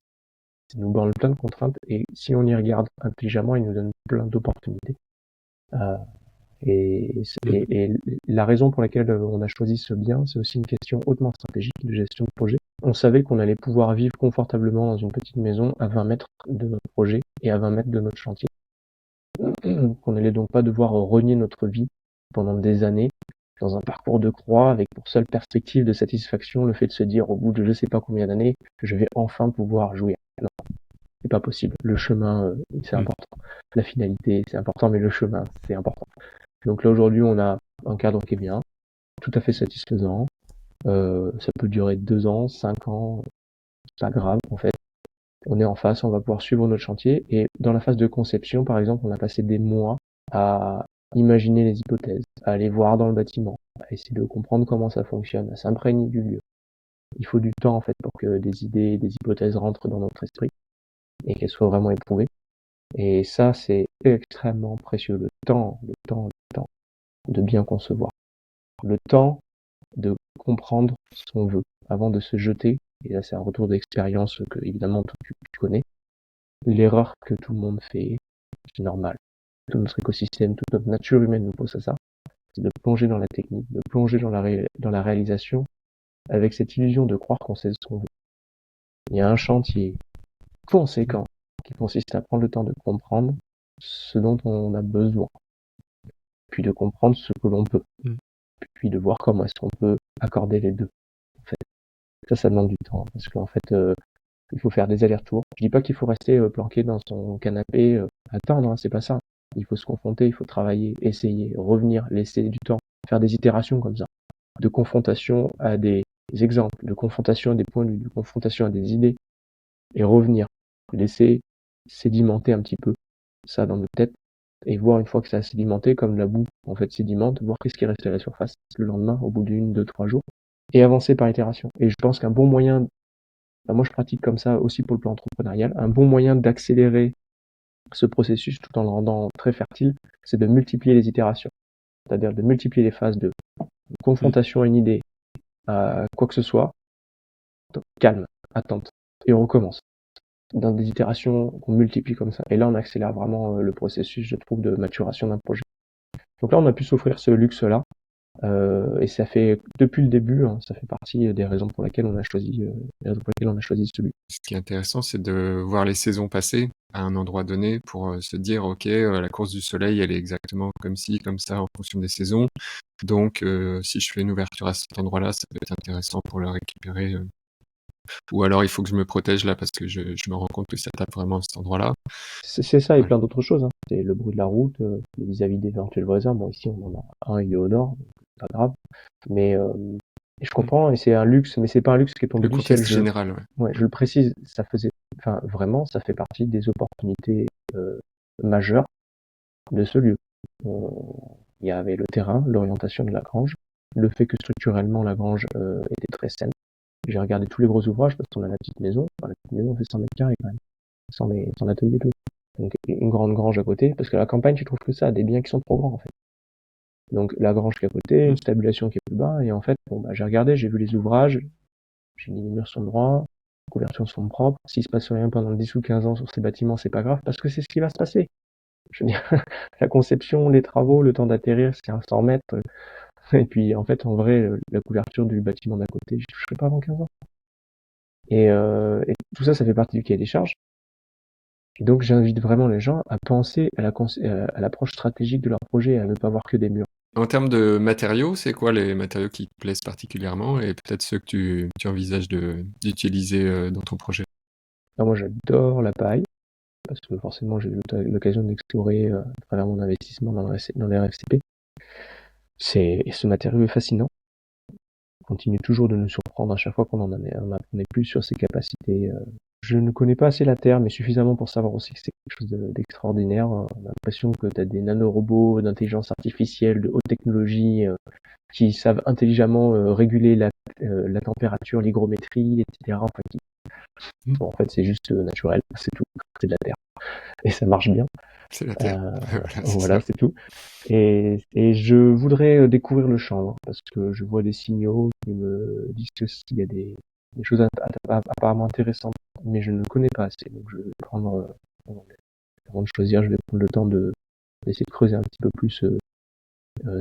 Ils nous bornent plein de contraintes, et si on y regarde intelligemment, ils nous donnent plein d'opportunités. Et la raison pour laquelle on a choisi ce bien, c'est aussi une question hautement stratégique de gestion de projet. On savait qu'on allait pouvoir vivre confortablement dans une petite maison à 20 mètres de notre projet et à 20 mètres de notre chantier. Qu'on n'allait donc pas devoir renier notre vie pendant des années dans un parcours de croix avec pour seule perspective de satisfaction le fait de se dire au bout de je sais pas combien d'années que je vais enfin pouvoir jouir. Non, c'est pas possible. Le chemin, c'est important. La finalité, c'est important, mais le chemin, c'est important. Donc là, aujourd'hui, on a un cadre qui est bien, tout à fait satisfaisant. Ça peut durer 2 ans, 5 ans, c'est pas grave, en fait. On est en face, on va pouvoir suivre notre chantier. Et dans la phase de conception, par exemple, on a passé des mois à imaginer les hypothèses, à aller voir dans le bâtiment, à essayer de comprendre comment ça fonctionne, à s'imprégner du lieu. Il faut du temps, en fait, pour que des idées, des hypothèses rentrent dans notre esprit et qu'elles soient vraiment éprouvées. Et ça, c'est extrêmement précieux. Le temps de bien concevoir. Le temps de comprendre ce qu'on veut avant de se jeter. Et là, c'est un retour d'expérience que, évidemment, tu connais. L'erreur que tout le monde fait, c'est normal. Tout notre écosystème, toute notre nature humaine nous pousse à ça. C'est de plonger dans la technique, de plonger dans la réalisation avec cette illusion de croire qu'on sait ce qu'on veut. Il y a un chantier conséquent qui consiste à prendre le temps de comprendre ce dont on a besoin, puis de comprendre ce que l'on peut, puis de voir comment est-ce qu'on peut accorder les deux. En fait, ça demande du temps, parce qu'en fait, il faut faire des allers-retours. Je dis pas qu'il faut rester planqué dans son canapé, attendre, hein, c'est pas ça. Il faut se confronter, il faut travailler, essayer, revenir, laisser du temps, faire des itérations comme ça, de confrontation à des exemples, de confrontation à des points de vue, de confrontation à des idées, et revenir, laisser sédimenter un petit peu ça dans notre tête, et voir une fois que ça a sédimenté, comme la boue en fait sédimente, voir qu'est-ce qui reste à la surface le lendemain, au bout d'1, 2, 3 jours, et avancer par itération. Et je pense qu'un bon moyen, moi je pratique comme ça aussi pour le plan entrepreneurial, un bon moyen d'accélérer ce processus tout en le rendant très fertile, c'est de multiplier les itérations. C'est-à-dire de multiplier les phases de confrontation à une idée, à quoi que ce soit, calme, attente, et on recommence. Dans des itérations qu'on multiplie comme ça. Et là, on accélère vraiment le processus, je trouve, de maturation d'un projet. Donc là, on a pu s'offrir ce luxe-là. Et ça fait, depuis le début, hein, ça fait partie des raisons pour lesquelles on a choisi, celui. Ce qui est intéressant, c'est de voir les saisons passer à un endroit donné pour se dire, ok, la course du soleil, elle est exactement comme ci, comme ça, en fonction des saisons. Donc, si je fais une ouverture à cet endroit-là, ça peut être intéressant pour le récupérer. Ou alors, il faut que je me protège là parce que je me rends compte que ça tape vraiment à cet endroit-là. C'est ça et plein d'autres choses. Hein. C'est le bruit de la route, vis-à-vis d'éventuels voisins. Bon, ici, on en a un, il est au nord, donc c'est pas grave. Mais je comprends, et c'est un luxe, mais c'est pas un luxe qui est tombé du ciel. Général, ouais. Ouais, je le précise, ça fait partie des opportunités majeures de ce lieu. Il y avait le terrain, l'orientation de la grange, le fait que structurellement la grange était très saine. J'ai regardé tous les gros ouvrages parce qu'on a la petite maison. Enfin, la petite maison fait 100 mètres carrés quand même, sans atelier et tout. Donc une grande grange à côté, parce que la campagne, tu trouves que ça, des biens qui sont trop grands en fait. Donc la grange qui est à côté, une stabulation qui est plus bas, et en fait, j'ai regardé, j'ai vu les ouvrages, j'ai dit les murs sont droits, les couvertures sont propres, s'il se passe rien pendant 10 ou 15 ans sur ces bâtiments, c'est pas grave, parce que c'est ce qui va se passer. Je veux dire, la conception, les travaux, le temps d'atterrir, c'est à 100 mètres. Et puis, en fait, en vrai, la couverture du bâtiment d'à côté, j'y toucherai pas avant 15 ans. Et tout ça, ça fait partie du cahier des charges. Et donc, j'invite vraiment les gens à penser à l'approche stratégique de leur projet, à ne pas voir que des murs. En termes de matériaux, c'est quoi les matériaux qui te plaisent particulièrement et peut-être ceux que tu envisages d'utiliser dans ton projet? Alors moi, j'adore la paille, parce que forcément, j'ai eu l'occasion d'explorer à travers mon investissement dans les RFCP. Ce matériau est fascinant. Continue toujours de nous surprendre à chaque fois qu'on en apprenait plus sur ses capacités. Je ne connais pas assez la Terre, mais suffisamment pour savoir aussi que c'est quelque chose d'extraordinaire. On a l'impression que tu as des nanorobots d'intelligence artificielle, de haute technologie, qui savent intelligemment réguler la température, l'hygrométrie, etc. En fait, c'est juste naturel, c'est tout, c'est de la Terre. Et ça marche bien. C'est la Terre. Voilà, c'est tout. Et je voudrais découvrir le champ, parce que je vois des signaux qui me disent que s'il y a des choses apparemment intéressantes, mais je ne connais pas assez. Donc je vais prendre, avant de choisir, je vais prendre le temps d'essayer de creuser un petit peu plus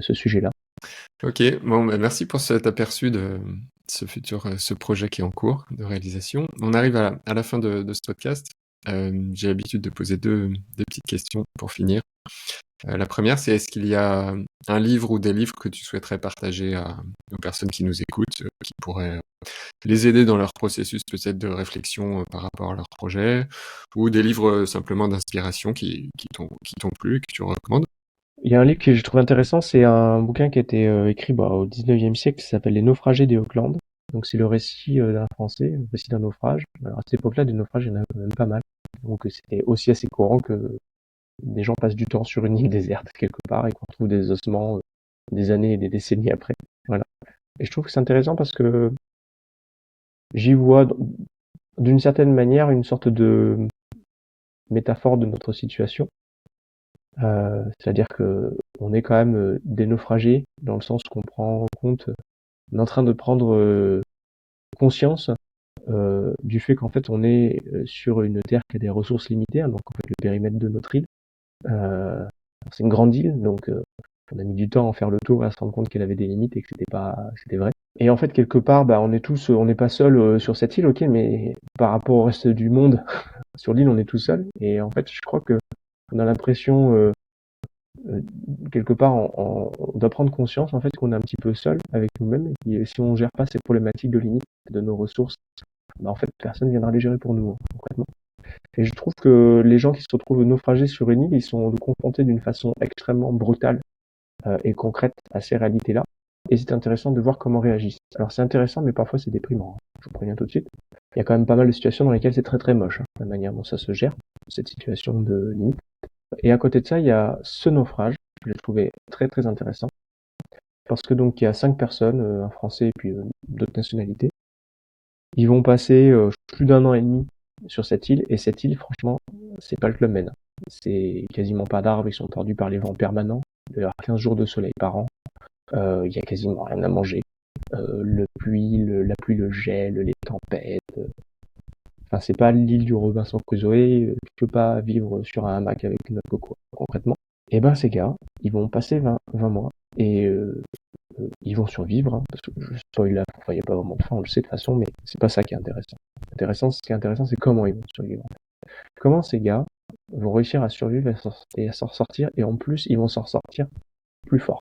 ce sujet-là. Ok, bon, merci pour cet aperçu de ce projet qui est en cours de réalisation. On arrive à la fin de ce podcast. J'ai l'habitude de poser deux petites questions pour finir. La première, c'est est-ce qu'il y a un livre ou des livres que tu souhaiterais partager aux personnes qui nous écoutent, qui pourraient les aider dans leur processus peut-être de réflexion par rapport à leur projet, ou des livres simplement d'inspiration qui t'ont plu et que tu recommandes? Il y a un livre que je trouve intéressant, c'est un bouquin qui a été écrit au 19e siècle, qui s'appelle Les naufragés des Auckland. Donc c'est le récit d'un Français, le récit d'un naufrage. Alors à cette époque-là, des naufrages, il y en a quand même pas mal. Donc c'était aussi assez courant que des gens passent du temps sur une île déserte quelque part et qu'on retrouve des ossements des années et des décennies après. Voilà. Et je trouve que c'est intéressant parce que j'y vois d'une certaine manière une sorte de métaphore de notre situation. C'est-à-dire que on est quand même des naufragés dans le sens qu'on prend en compte, on est en train de prendre conscience du fait qu'en fait on est sur une terre qui a des ressources limitées, hein, donc en fait le périmètre de notre île. C'est une grande île, donc on a mis du temps à en faire le tour et à se rendre compte qu'elle avait des limites et que c'était vrai. Et en fait quelque part, on n'est pas seul sur cette île, ok, mais par rapport au reste du monde, sur l'île on est tout seul. Et en fait, je crois que on a l'impression quelque part, on doit prendre conscience en fait qu'on est un petit peu seul avec nous-mêmes et si on gère pas ces problématiques de limite de nos ressources, en fait personne viendra les gérer pour nous concrètement. Et je trouve que les gens qui se retrouvent naufragés sur une île, ils sont confrontés d'une façon extrêmement brutale et concrète à ces réalités-là. Et c'est intéressant de voir comment réagissent. Alors c'est intéressant, mais parfois c'est déprimant. Je vous préviens tout de suite. Il y a quand même pas mal de situations dans lesquelles c'est très très moche, la manière dont ça se gère, cette situation de limite. Et à côté de ça, il y a ce naufrage que j'ai trouvé très très intéressant. Parce que donc il y a 5 personnes, un Français et puis d'autres nationalités. Ils vont passer plus d'1 an et demi sur cette île. Et cette île, franchement, c'est pas le Club Med. C'est quasiment pas d'arbres, ils sont tordus par les vents permanents. Il doit y avoir 15 jours de soleil par an. Il y a quasiment rien à manger. La pluie, le gel, les tempêtes. Enfin, c'est pas l'île du Robinson Crusoe. Tu peux pas vivre sur un hamac avec une noix de coco, concrètement. Et ces gars, ils vont passer 20 mois et ils vont survivre, hein, parce que je spoil là, il n'y a pas vraiment de fin, on le sait de toute façon, mais c'est pas ça qui est intéressant. Ce qui est intéressant, c'est comment ils vont survivre. Comment ces gars vont réussir à survivre et à s'en sortir, et en plus, ils vont s'en sortir plus forts.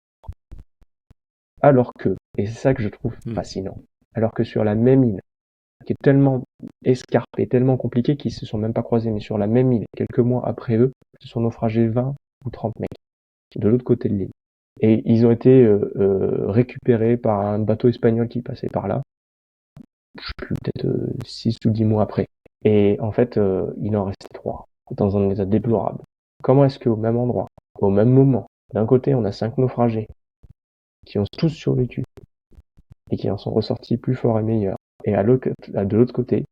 Alors que, et c'est ça que je trouve fascinant, alors que sur la même île, qui est tellement escarpée, tellement compliquée qu'ils se sont même pas croisés, mais sur la même île, quelques mois après eux, se sont naufragés 20 ou 30 mecs de l'autre côté de l'île. Et ils ont été récupérés par un bateau espagnol qui passait par là, je sais plus, peut-être 6 ou 10 mois après. Et en fait, il en restait 3, dans un état déplorable. Comment est-ce qu'au même endroit, au même moment, d'un côté on a 5 naufragés, qui ont tous survécu, et qui en sont ressortis plus forts et meilleurs, et de l'autre côté,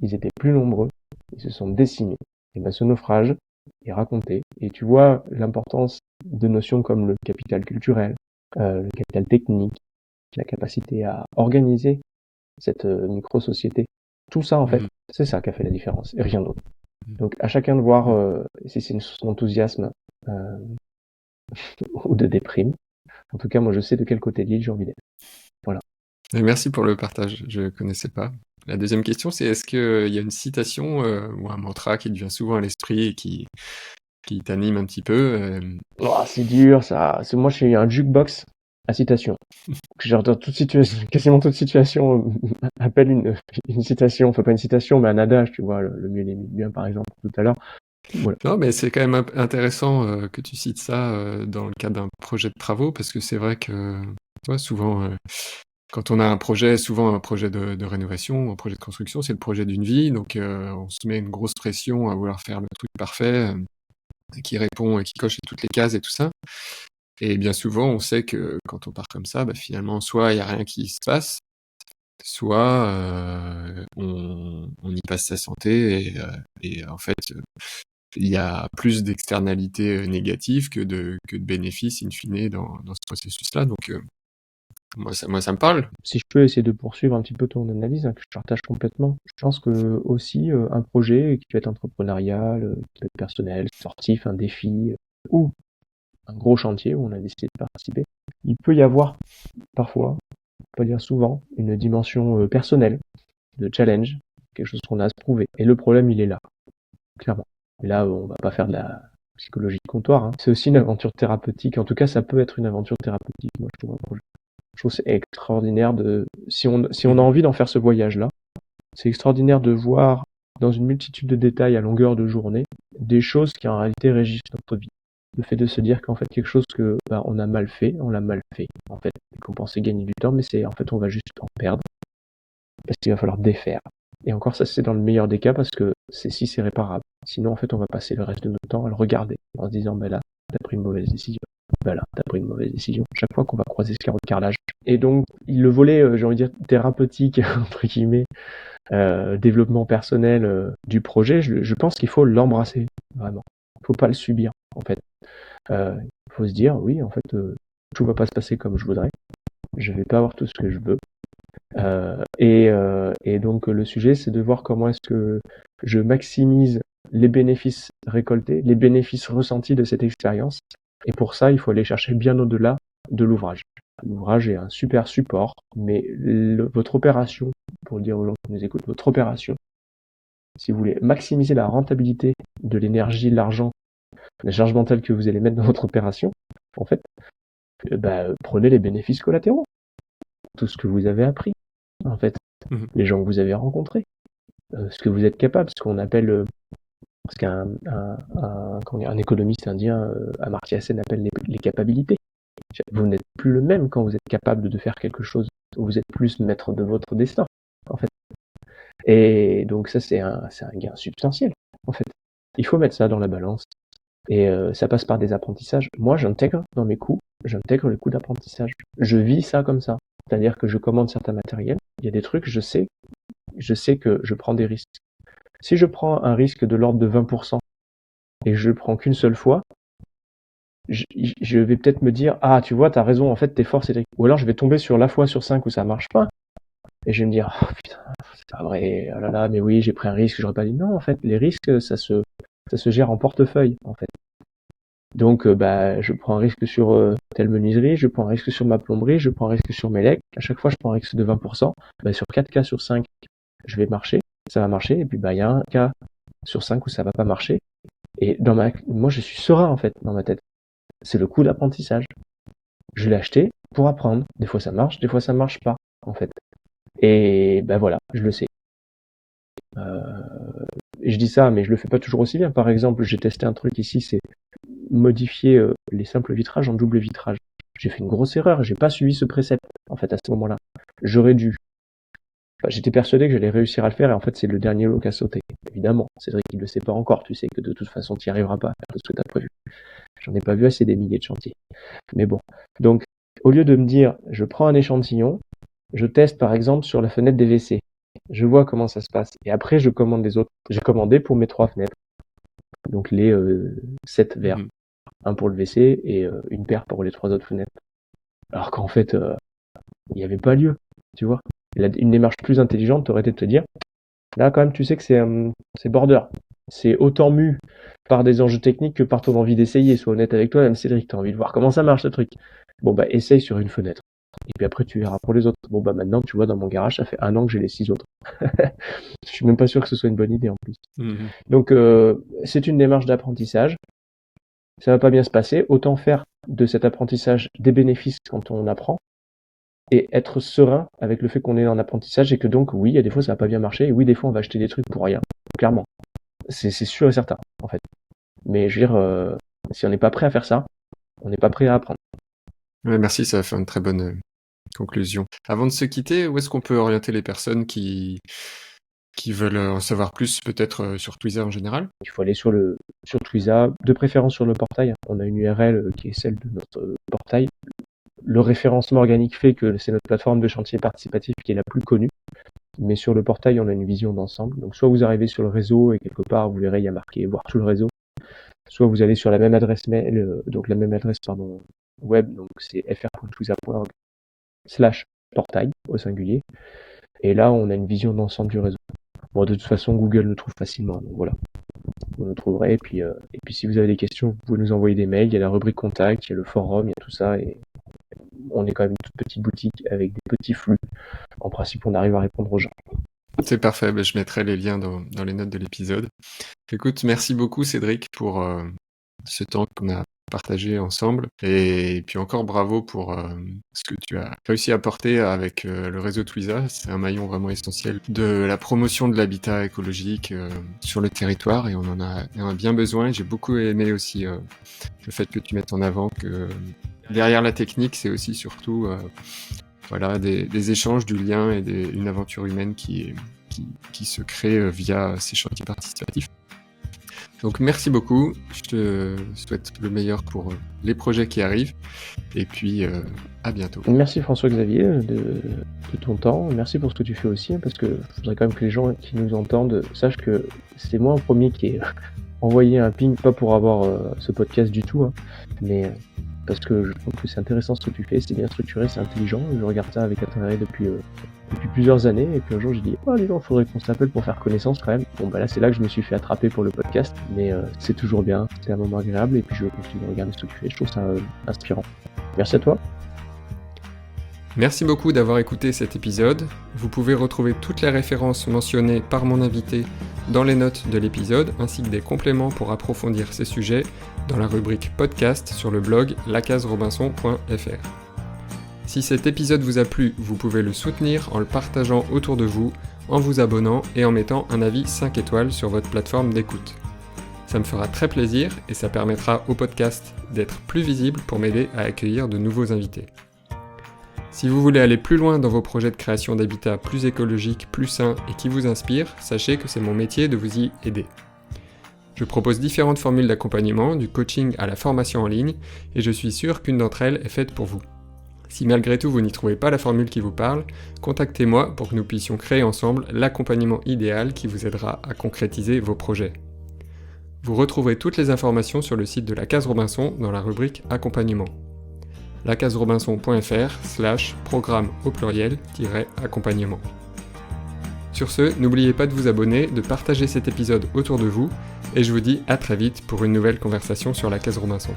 ils étaient plus nombreux, ils se sont décimés. Et ce naufrage est raconté, et tu vois l'importance de notions comme le capital culturel, le capital technique, la capacité à organiser cette micro-société. Tout ça, en fait, c'est ça qui a fait la différence, et rien d'autre. Donc, à chacun de voir si c'est son enthousiasme euh, ou de déprime. En tout cas, moi, je sais de quel côté de l'île j'ai envie d'être. Voilà. Et merci pour le partage, je connaissais pas. La deuxième question, c'est est-ce qu'il y a une citation ou un mantra qui te vient souvent à l'esprit et qui t'anime un petit peu Oh, c'est dur, ça. Moi, je suis un jukebox à citation. J'entends quasiment toute situation appelle une citation. Enfin, pas une citation, mais un adage, tu vois, le mieux est bien, par exemple, tout à l'heure. Voilà. Non, mais c'est quand même intéressant que tu cites ça dans le cadre d'un projet de travaux, parce que c'est vrai que souvent, quand on a un projet, souvent un projet de rénovation, un projet de construction, c'est le projet d'une vie, donc on se met une grosse pression à vouloir faire le truc parfait, qui répond et qui coche toutes les cases et tout ça. Et bien souvent, on sait que quand on part comme ça, finalement, soit il n'y a rien qui se passe, soit on y passe sa santé et en fait, il y a plus d'externalités négatives que de bénéfices in fine dans ce processus-là. Donc, moi, ça me parle. Si je peux essayer de poursuivre un petit peu ton analyse, que je partage complètement, je pense que aussi un projet qui peut être entrepreneurial, qui peut être personnel, sportif, un défi, ou un gros chantier où on a décidé de participer, il peut y avoir parfois, on peut dire souvent, une dimension personnelle, de challenge, quelque chose qu'on a à se prouver. Et le problème, il est là, clairement. Et là, on va pas faire de la psychologie de comptoir. C'est aussi une aventure thérapeutique. En tout cas, ça peut être une aventure thérapeutique, moi, je trouve un projet. Je trouve que c'est extraordinaire si on a envie d'en faire ce voyage-là, c'est extraordinaire de voir dans une multitude de détails à longueur de journée des choses qui en réalité régissent notre vie. Le fait de se dire qu'en fait quelque chose que on a mal fait, on l'a mal fait, en fait, et qu'on pensait gagner du temps, mais c'est en fait on va juste en perdre parce qu'il va falloir défaire. Et encore ça c'est dans le meilleur des cas parce que c'est réparable. Sinon en fait on va passer le reste de notre temps à le regarder en se disant là t'as pris une mauvaise décision. Là t'as pris une mauvaise décision. Chaque fois qu'on va croiser ce carreau de carrelage. Et donc le volet j'ai envie de dire thérapeutique entre guillemets, développement personnel du projet, je pense qu'il faut l'embrasser vraiment. Il faut pas le subir en fait. Il faut se dire oui en fait tout va pas se passer comme je voudrais. Je vais pas avoir tout ce que je veux. Et donc le sujet c'est de voir comment est-ce que je maximise les bénéfices récoltés, les bénéfices ressentis de cette expérience. Et pour ça, il faut aller chercher bien au-delà de l'ouvrage. L'ouvrage est un super support, mais votre opération, pour le dire aux gens qui nous écoutent, votre opération, si vous voulez maximiser la rentabilité de l'énergie, de l'argent, la charge mentale que vous allez mettre dans votre opération, en fait, prenez les bénéfices collatéraux. Tout ce que vous avez appris, en fait, les gens que vous avez rencontrés, ce que vous êtes capable, ce qu'on appelle, ce qu'un économiste indien, Amartya Sen, appelle les capacités. Vous n'êtes plus le même quand vous êtes capable de faire quelque chose. Vous êtes plus maître de votre destin, en fait. Et donc ça, c'est un gain substantiel, en fait. Il faut mettre ça dans la balance. Et ça passe par des apprentissages. Moi, j'intègre dans mes coûts, j'intègre les coûts d'apprentissage. Je vis ça comme ça. C'est-à-dire que je commande certains matériels. Il y a des trucs, je sais que je prends des risques. Si je prends un risque de l'ordre de 20% et que je le prends qu'une seule fois, je vais peut-être me dire, ah, tu vois, t'as raison, en fait, t'es fort, Cédric. Ou alors, je vais tomber sur la fois sur 5 où ça marche pas. Et je vais me dire, oh, putain, c'est pas vrai, oh là là, mais oui, j'ai pris un risque, j'aurais pas dit. Non, en fait, les risques, ça se gère en portefeuille, en fait. Donc, je prends un risque sur telle menuiserie, je prends un risque sur ma plomberie, je prends un risque sur mes legs. À chaque fois, je prends un risque de 20%. Sur 4 cas sur 5, je vais marcher, ça va marcher. Et puis, il y a un cas sur 5 où ça va pas marcher. Et moi, je suis serein, en fait, dans ma tête. C'est le coût d'apprentissage. Je l'ai acheté pour apprendre. Des fois, ça marche, des fois, ça marche pas, en fait. Et voilà, je le sais. Et je dis ça, mais je le fais pas toujours aussi bien. Par exemple, j'ai testé un truc ici, c'est modifier les simples vitrages en double vitrage. J'ai fait une grosse erreur, j'ai pas suivi ce précepte, en fait, à ce moment-là. J'aurais dû. J'étais persuadé que j'allais réussir à le faire, et en fait, c'est le dernier lot qui a sauté. Évidemment, Cédric, il le sait pas encore, tu sais que de toute façon, tu n'y arriveras pas à faire tout ce que tu as prévu. J'en ai pas vu assez des milliers de chantiers. Mais bon. Donc, au lieu de me dire, je prends un échantillon, je teste par exemple sur la fenêtre des WC. Je vois comment ça se passe. Et après, je commande les autres. J'ai commandé pour mes 3 fenêtres. Donc les 7 verres. Un pour le WC et une paire pour les 3 autres fenêtres. Alors qu'en fait, il n'y avait pas lieu. Tu vois. Une démarche plus intelligente aurait été de te dire, là quand même, tu sais que c'est border. C'est autant mu par des enjeux techniques que par ton envie d'essayer. Sois honnête avec toi, même Cédric, t'as envie de voir comment ça marche ce truc. Bon bah essaye sur une fenêtre. Et puis après tu verras pour les autres. Bon bah maintenant tu vois dans mon garage ça fait 1 an que j'ai les 6 autres. Je suis même pas sûr que ce soit une bonne idée en plus. Donc c'est une démarche d'apprentissage. Ça va pas bien se passer. Autant faire de cet apprentissage des bénéfices quand on apprend et être serein avec le fait qu'on est en apprentissage et que donc oui, il y a des fois ça va pas bien marcher et oui, des fois on va acheter des trucs pour rien. Clairement. C'est sûr et certain en fait. Mais je veux dire, si on n'est pas prêt à faire ça, on n'est pas prêt à apprendre. Ouais, merci, ça va faire une très bonne conclusion. Avant de se quitter, où est-ce qu'on peut orienter les personnes qui veulent en savoir plus, peut-être sur Twiza en général? Il faut aller sur Twiza, de préférence sur le portail. On a une URL qui est celle de notre portail. Le référencement organique fait que c'est notre plateforme de chantier participatif qui est la plus connue. Mais sur le portail, on a une vision d'ensemble. Donc soit vous arrivez sur le réseau et quelque part, vous verrez, il y a marqué voir tout le réseau. Soit vous allez sur la même adresse mail, web, donc c'est fr.twiza.org/portail au singulier. Et là, on a une vision d'ensemble du réseau. Bon, de toute façon, Google nous trouve facilement, donc voilà. Vous nous trouverez. Et puis si vous avez des questions, vous pouvez nous envoyer des mails. Il y a la rubrique contact, il y a le forum, il y a tout ça. Et on est quand même une toute petite boutique avec des petits flux. En principe, on arrive à répondre aux gens. C'est parfait, je mettrai les liens dans les notes de l'épisode. Écoute, merci beaucoup Cédric pour ce temps qu'on a partagé ensemble. Et puis encore bravo pour ce que tu as réussi à apporter avec le réseau Twiza. C'est un maillon vraiment essentiel de la promotion de l'habitat écologique sur le territoire et on en a bien besoin. J'ai beaucoup aimé aussi le fait que tu mettes en avant que derrière la technique, c'est aussi surtout des échanges, du lien et une aventure humaine qui se crée via ces chantiers participatifs. Donc merci beaucoup, je te souhaite le meilleur pour les projets qui arrivent, et puis à bientôt. Merci François-Xavier de ton temps, merci pour ce que tu fais aussi, parce que je voudrais quand même que les gens qui nous entendent sachent que c'est moi en premier qui ai envoyé un ping, pas pour avoir ce podcast du tout, mais parce que je trouve que c'est intéressant ce que tu fais, c'est bien structuré, c'est intelligent, je regarde ça avec intérêt depuis plusieurs années, et puis un jour j'ai dit dis donc, faudrait qu'on s'appelle pour faire connaissance quand même. Bon bah là c'est là que je me suis fait attraper pour le podcast, mais c'est toujours bien, c'est un moment agréable, et puis je continue de regarder ce que tu fais, je trouve ça inspirant. Merci à toi. Merci beaucoup d'avoir écouté cet épisode. Vous pouvez retrouver toutes les références mentionnées par mon invité dans les notes de l'épisode, ainsi que des compléments pour approfondir ces sujets dans la rubrique podcast sur le blog lacaserobinson.fr. Si cet épisode vous a plu, vous pouvez le soutenir en le partageant autour de vous, en vous abonnant et en mettant un avis 5 étoiles sur votre plateforme d'écoute. Ça me fera très plaisir et ça permettra au podcast d'être plus visible pour m'aider à accueillir de nouveaux invités. Si vous voulez aller plus loin dans vos projets de création d'habitat plus écologiques, plus sains et qui vous inspirent, sachez que c'est mon métier de vous y aider. Je propose différentes formules d'accompagnement, du coaching à la formation en ligne, et je suis sûr qu'une d'entre elles est faite pour vous. Si malgré tout vous n'y trouvez pas la formule qui vous parle, contactez-moi pour que nous puissions créer ensemble l'accompagnement idéal qui vous aidera à concrétiser vos projets. Vous retrouverez toutes les informations sur le site de la Case Robinson dans la rubrique accompagnement. lacaserobinson.fr/programme au pluriel-accompagnement. Sur ce, n'oubliez pas de vous abonner, de partager cet épisode autour de vous, et je vous dis à très vite pour une nouvelle conversation sur la Case Robinson.